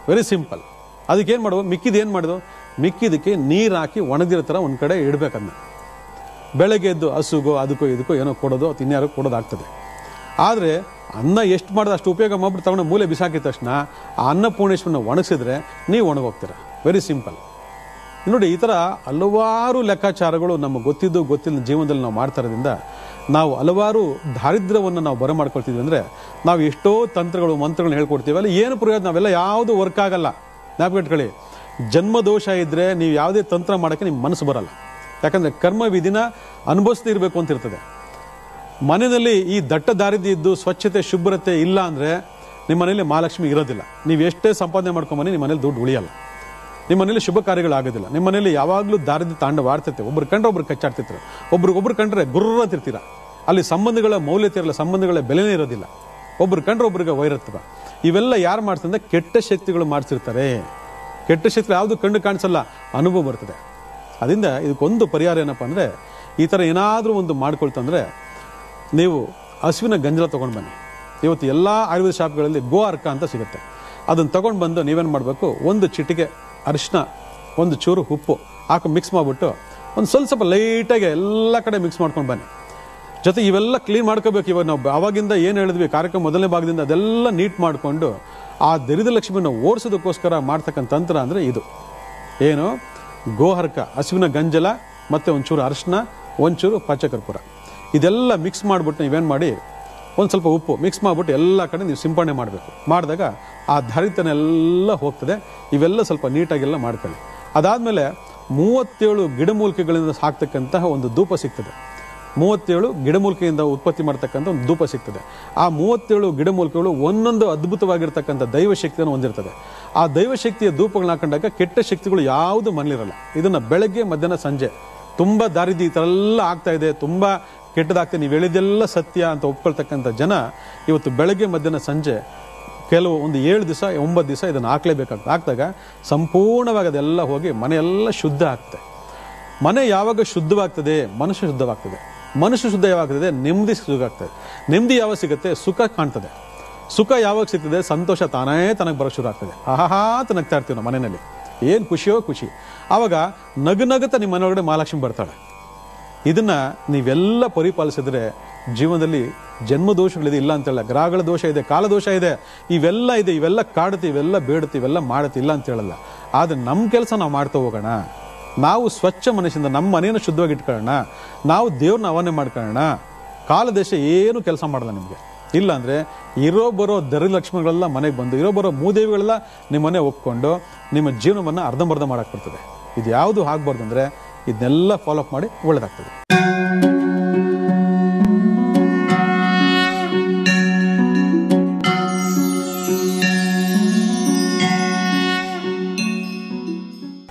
Very simple. ಅದಕ್ಕೇನು ಮಾಡೋದು, ಮಿಕ್ಕಿದೇನು ಮಾಡೋದು, ಮಿಕ್ಕಿದಕ್ಕೆ ನೀರು ಹಾಕಿ ಒಣಗಿರೋ ಥರ ಒಂದು ಕಡೆ ಇಡಬೇಕನ್ನ. ಬೆಳಗ್ಗೆ ಎದ್ದು ಹಸುಗೋ ಅದಕ್ಕೋ ಇದಕ್ಕೋ ಏನೋ ಕೊಡೋದು, ತಿನ್ಯಾರೋ ಕೊಡೋದಾಗ್ತದೆ. ಆದರೆ ಅನ್ನ ಎಷ್ಟು ಮಾಡೋದು ಅಷ್ಟು ಉಪಯೋಗ ಮಾಡ್ಬಿಟ್ಟು ತಗೊಂಡು ಮೂಲೆ ಬಿಸಾಕಿದ ತಕ್ಷಣ ಆ ಅನ್ನಪೂರ್ಣೇಶ್ವರನ ಒಣಗಿಸಿದ್ರೆ ನೀವು ಒಣಗೋಗ್ತೀರ. Very simple. ನೋಡಿ, ಈ ಥರ ಹಲವಾರು ಲೆಕ್ಕಾಚಾರಗಳು ನಮ್ಮ ಗೊತ್ತಿದ್ದು ಗೊತ್ತಿಲ್ಲ ಜೀವನದಲ್ಲಿ ನಾವು ಮಾಡ್ತಾ ಇರೋದ್ರಿಂದ ನಾವು ಹಲವಾರು ದಾರಿದ್ರ್ಯವನ್ನು ನಾವು ಬರಮಾಡ್ಕೊಳ್ತಿದ್ವಿ. ಅಂದರೆ ನಾವು ಎಷ್ಟೋ ತಂತ್ರಗಳು ಮಂತ್ರಗಳನ್ನ ಹೇಳ್ಕೊಡ್ತೀವಿ, ಅಲ್ಲ ಏನು ಪ್ರಯೋಜನ, ನಾವೆಲ್ಲ ಯಾವುದು ವರ್ಕ್ ಆಗಲ್ಲ. ಜ್ಞಾಪಕಟ್ಕೊಳ್ಳಿ, ಜನ್ಮದೋಷ ಇದ್ದರೆ ನೀವು ಯಾವುದೇ ತಂತ್ರ ಮಾಡೋಕ್ಕೆ ನಿಮ್ಮ ಮನಸ್ಸು ಬರಲ್ಲ. ಯಾಕಂದರೆ ಕರ್ಮ ವಿಧಿನ ಅನುಭವಿಸ್ತಾ ಇರಬೇಕು ಅಂತ ಇರ್ತದೆ. ಮನೆಯಲ್ಲಿ ಈ ದಟ್ಟ ದಾರಿದ್ರ್ಯ ಇದ್ದು ಸ್ವಚ್ಛತೆ ಶುಭ್ರತೆ ಇಲ್ಲ ಅಂದರೆ ನಿಮ್ಮ ಮನೇಲಿ ಮಹಾಲಕ್ಷ್ಮಿ ಇರೋದಿಲ್ಲ. ನೀವು ಎಷ್ಟೇ ಸಂಪಾದನೆ ಮಾಡ್ಕೊಂಬನ್ನಿ ನಿಮ್ಮ ಮನೇಲಿ ದುಡ್ಡು ಉಳಿಯಲ್ಲ, ನಿಮ್ಮ ಮನೇಲಿ ಶುಭ ಕಾರ್ಯಗಳಾಗೋದಿಲ್ಲ. ನಿಮ್ಮ ಮನೇಲಿ ಯಾವಾಗಲೂ ದಾರಿದ್ರ್ಯ ತಾಂಡವಾಡ್ತೈತೆ. ಒಬ್ರು ಕಂಡ್ರೆ ಒಬ್ರು ಕಚ್ಚಾಡ್ತಿರ್ತಾರೆ, ಒಬ್ರಿಗೊಬ್ರು ಕಂಡ್ರೆ ಗುರ್ರತಿರ್ತೀರ. ಅಲ್ಲಿ ಸಂಬಂಧಗಳ ಮೌಲ್ಯತೆ ಇರಲ್ಲ, ಸಂಬಂಧಗಳ ಬೆಲೆನೇ ಇರೋದಿಲ್ಲ. ಒಬ್ರು ಕಂಡ್ರೆ ಒಬ್ರಿಗೆ ವೈರತ್ವ. ಇವೆಲ್ಲ ಯಾರು ಮಾಡ್ತಂದ್ರೆ ಕೆಟ್ಟ ಶಕ್ತಿಗಳು ಮಾಡಿಸಿರ್ತಾರೆ. ಕೆಟ್ಟ ಶಕ್ತಿ ಯಾವುದು ಕಣ್ಣು ಕಾಣಿಸಲ್ಲ, ಅನುಭವ ಬರ್ತದೆ. ಅದರಿಂದ ಇದಕ್ಕೊಂದು ಪರಿಹಾರ ಏನಪ್ಪ ಅಂದರೆ, ಈ ಥರ ಏನಾದರೂ ಒಂದು ಮಾಡ್ಕೊಳ್ತಂದ್ರೆ ನೀವು ಹಸುವಿನ ಗಂಜಲ ತೊಗೊಂಡು ಬನ್ನಿ. ಇವತ್ತು ಎಲ್ಲ ಆಯುರ್ವೇದ ಶಾಪ್ಗಳಲ್ಲಿ ಗೋ ಅರ್ಕ ಅಂತ ಸಿಗುತ್ತೆ. ಅದನ್ನು ತೊಗೊಂಡು ಬಂದು ನೀವೇನು ಮಾಡಬೇಕು, ಒಂದು ಚಿಟಿಕೆ ಅರಿಶಿನ, ಒಂದು ಚೂರು ಉಪ್ಪು ಹಾಕಿ ಮಿಕ್ಸ್ ಮಾಡಿಬಿಟ್ಟು ಒಂದು ಸ್ವಲ್ಪ ಲೈಟಾಗಿ ಎಲ್ಲ ಕಡೆ ಮಿಕ್ಸ್ ಮಾಡ್ಕೊಂಡು ಬನ್ನಿ. ಜೊತೆ ಇವೆಲ್ಲ ಕ್ಲೀನ್ ಮಾಡ್ಕೋಬೇಕು. ಇವಾಗ ನಾವು ಆವಾಗಿಂದ ಏನು ಹೇಳಿದ್ವಿ ಕಾರ್ಯಕ್ರಮ ಮೊದಲನೇ ಭಾಗದಿಂದ ಅದೆಲ್ಲ ನೀಟ್ ಮಾಡಿಕೊಂಡು ಆ ದರಿದ್ರ ಲಕ್ಷ್ಮಿನ ಓಡಿಸೋದಕ್ಕೋಸ್ಕರ ಮಾಡ್ತಕ್ಕಂಥ ತಂತ್ರ ಅಂದರೆ ಇದು ಏನು, ಗೋಹರ್ಕ, ಹಸುವಿನ ಗಂಜಲ ಮತ್ತು ಒಂಚೂರು ಅರಿಶಿನ, ಒಂಚೂರು ಪಚ್ಚಕರ್ಪೂರ, ಇದೆಲ್ಲ ಮಿಕ್ಸ್ ಮಾಡಿಬಿಟ್ಟು ನೀವೇನು ಮಾಡಿ ಒಂದು ಸ್ವಲ್ಪ ಉಪ್ಪು ಮಿಕ್ಸ್ ಮಾಡಿಬಿಟ್ಟು ಎಲ್ಲ ಕಡೆ ನೀವು ಸಿಂಪಡಣೆ ಮಾಡಬೇಕು. ಮಾಡಿದಾಗ ಆ ದಾರಿತನೆಲ್ಲ ಹೋಗ್ತದೆ. ಇವೆಲ್ಲ ಸ್ವಲ್ಪ ನೀಟಾಗೆಲ್ಲ ಮಾಡ್ಕೊಳ್ಳಿ. ಅದಾದಮೇಲೆ 37 ಗಿಡಮೂಲಿಕೆಗಳಿಂದ ಸಾಕ್ತಕ್ಕಂತಹ ಒಂದು ಧೂಪ ಸಿಗ್ತದೆ. 37 ಗಿಡಮೂಲಿಕೆಯಿಂದ ಉತ್ಪತ್ತಿ ಮಾಡ್ತಕ್ಕಂಥ ಒಂದು ಧೂಪ ಸಿಗ್ತದೆ. ಆ 37 ಗಿಡಮೂಲಿಕೆಗಳು ಒಂದೊಂದು ಅದ್ಭುತವಾಗಿರ್ತಕ್ಕಂಥ ದೈವಶಕ್ತಿಯನ್ನು ಹೊಂದಿರ್ತದೆ. ಆ ದೈವಶಕ್ತಿಯ ಧೂಪಗಳನ್ನ ಹಾಕೊಂಡಾಗ ಕೆಟ್ಟ ಶಕ್ತಿಗಳು ಯಾವುದು ಮನೇಲಿರಲ್ಲ. ಇದನ್ನು ಬೆಳಗ್ಗೆ ಮಧ್ಯಾಹ್ನ ಸಂಜೆ ತುಂಬ ದಾರಿದ್ರ್ಯ ಈ ಥರ ಎಲ್ಲ ಆಗ್ತಾ ಇದೆ, ತುಂಬ ಕೆಟ್ಟದಾಗ್ತದೆ, ನೀವು ಹೇಳಿದೆಲ್ಲ ಸತ್ಯ ಅಂತ ಒಪ್ಕೊಳ್ತಕ್ಕಂಥ ಜನ ಇವತ್ತು ಬೆಳಗ್ಗೆ ಮಧ್ಯಾಹ್ನ ಸಂಜೆ ಕೆಲವು ಒಂದು 7 ದಿವಸ 9 ದಿವಸ ಇದನ್ನು ಹಾಕ್ಲೇಬೇಕಾಗ್ತದೆ. ಹಾಕಿದಾಗ ಸಂಪೂರ್ಣವಾಗಿ ಅದೆಲ್ಲ ಹೋಗಿ ಮನೆಯೆಲ್ಲ ಶುದ್ಧ ಆಗ್ತದೆ. ಮನೆ ಯಾವಾಗ ಶುದ್ಧವಾಗ್ತದೆ, ಮನುಷ್ಯ ಶುದ್ಧವಾಗ್ತದೆ. ಮನುಷ್ಯ ಶುದ್ಧ ಯಾವಾಗ್ತದೆ, ನೆಮ್ಮದಿ ಸಿಗಾಗ್ತದೆ. ನೆಮ್ಮದಿ ಯಾವಾಗ ಸಿಗುತ್ತೆ, ಸುಖ ಕಾಣ್ತದೆ. ಸುಖ ಯಾವಾಗ ಸಿಗ್ತದೆ, ಸಂತೋಷ ತಾನೇ ತನಗೆ ಬರೋ ಶುರು ಆಗ್ತದೆ. ಆಹಾ ಅಂತ ನಗ್ತಾ ಇರ್ತೀವಿ ನಾವು ಮನೆಯಲ್ಲಿ, ಏನು ಖುಷಿಯೋ ಖುಷಿ. ಆವಾಗ ನಗುತ್ತ ನಿಮ್ಮ ಮನೆಯೊಳಗಡೆ ಮಹಾಲಕ್ಷ್ಮಿ ಬರ್ತಾಳೆ. ಇದನ್ನು ನೀವೆಲ್ಲ ಪರಿಪಾಲಿಸಿದ್ರೆ ಜೀವನದಲ್ಲಿ ಜನ್ಮ ದೋಷಗಳಿದೆ, ಇಲ್ಲ ಅಂತೇಳ, ಗ್ರಹಗಳ ದೋಷ ಇದೆ, ಕಾಲದೋಷ ಇದೆ, ಇವೆಲ್ಲ ಇದೆ, ಇವೆಲ್ಲ ಕಾಡುತ್ತೆ, ಇವೆಲ್ಲ ಬೇಡುತ್ತೆ, ಇವೆಲ್ಲ ಮಾಡುತ್ತೆ, ಇಲ್ಲ ಅಂತ ಹೇಳಲ್ಲ. ಆದರೆ ನಮ್ಮ ಕೆಲಸ ನಾವು ಮಾಡ್ತಾ ಹೋಗೋಣ. ನಾವು ಸ್ವಚ್ಛ ಮನಸ್ಸಿಂದ ನಮ್ಮ ಮನೆಯನ್ನು ಶುದ್ಧವಾಗಿ ಇಟ್ಕೊಳ್ಳೋಣ. ನಾವು ದೇವ್ರನ್ನ ಆವಾಹನೆ ಮಾಡ್ಕೊಳ್ಳೋಣ. ಕಾಲದೇಶ ಏನು ಕೆಲಸ ಮಾಡಲ್ಲ ನಿಮಗೆ. ಇಲ್ಲ ಅಂದರೆ ಇರೋ ಬರೋ ಲಕ್ಷ್ಮಣಗಳೆಲ್ಲ ಮನೆಗೆ ಬಂದು, ಇರೋ ಬರೋ ಮೂದೇವಿಗಳೆಲ್ಲ ನಿಮ್ಮ ಮನೆ ಒಪ್ಕೊಂಡು ನಿಮ್ಮ ಜೀವನವನ್ನು ಅರ್ಧಂಬರ್ಧ ಮಾಡಕ್ಕೆ ಬರ್ತದೆ. ಇದು ಯಾವುದು ಆಗಬಾರ್ದು ಅಂದರೆ ಇದನ್ನೆಲ್ಲ ಫಾಲೋ ಅಪ್ ಮಾಡಿ ಒಳ್ಳೆಯದಾಗ್ತದೆ.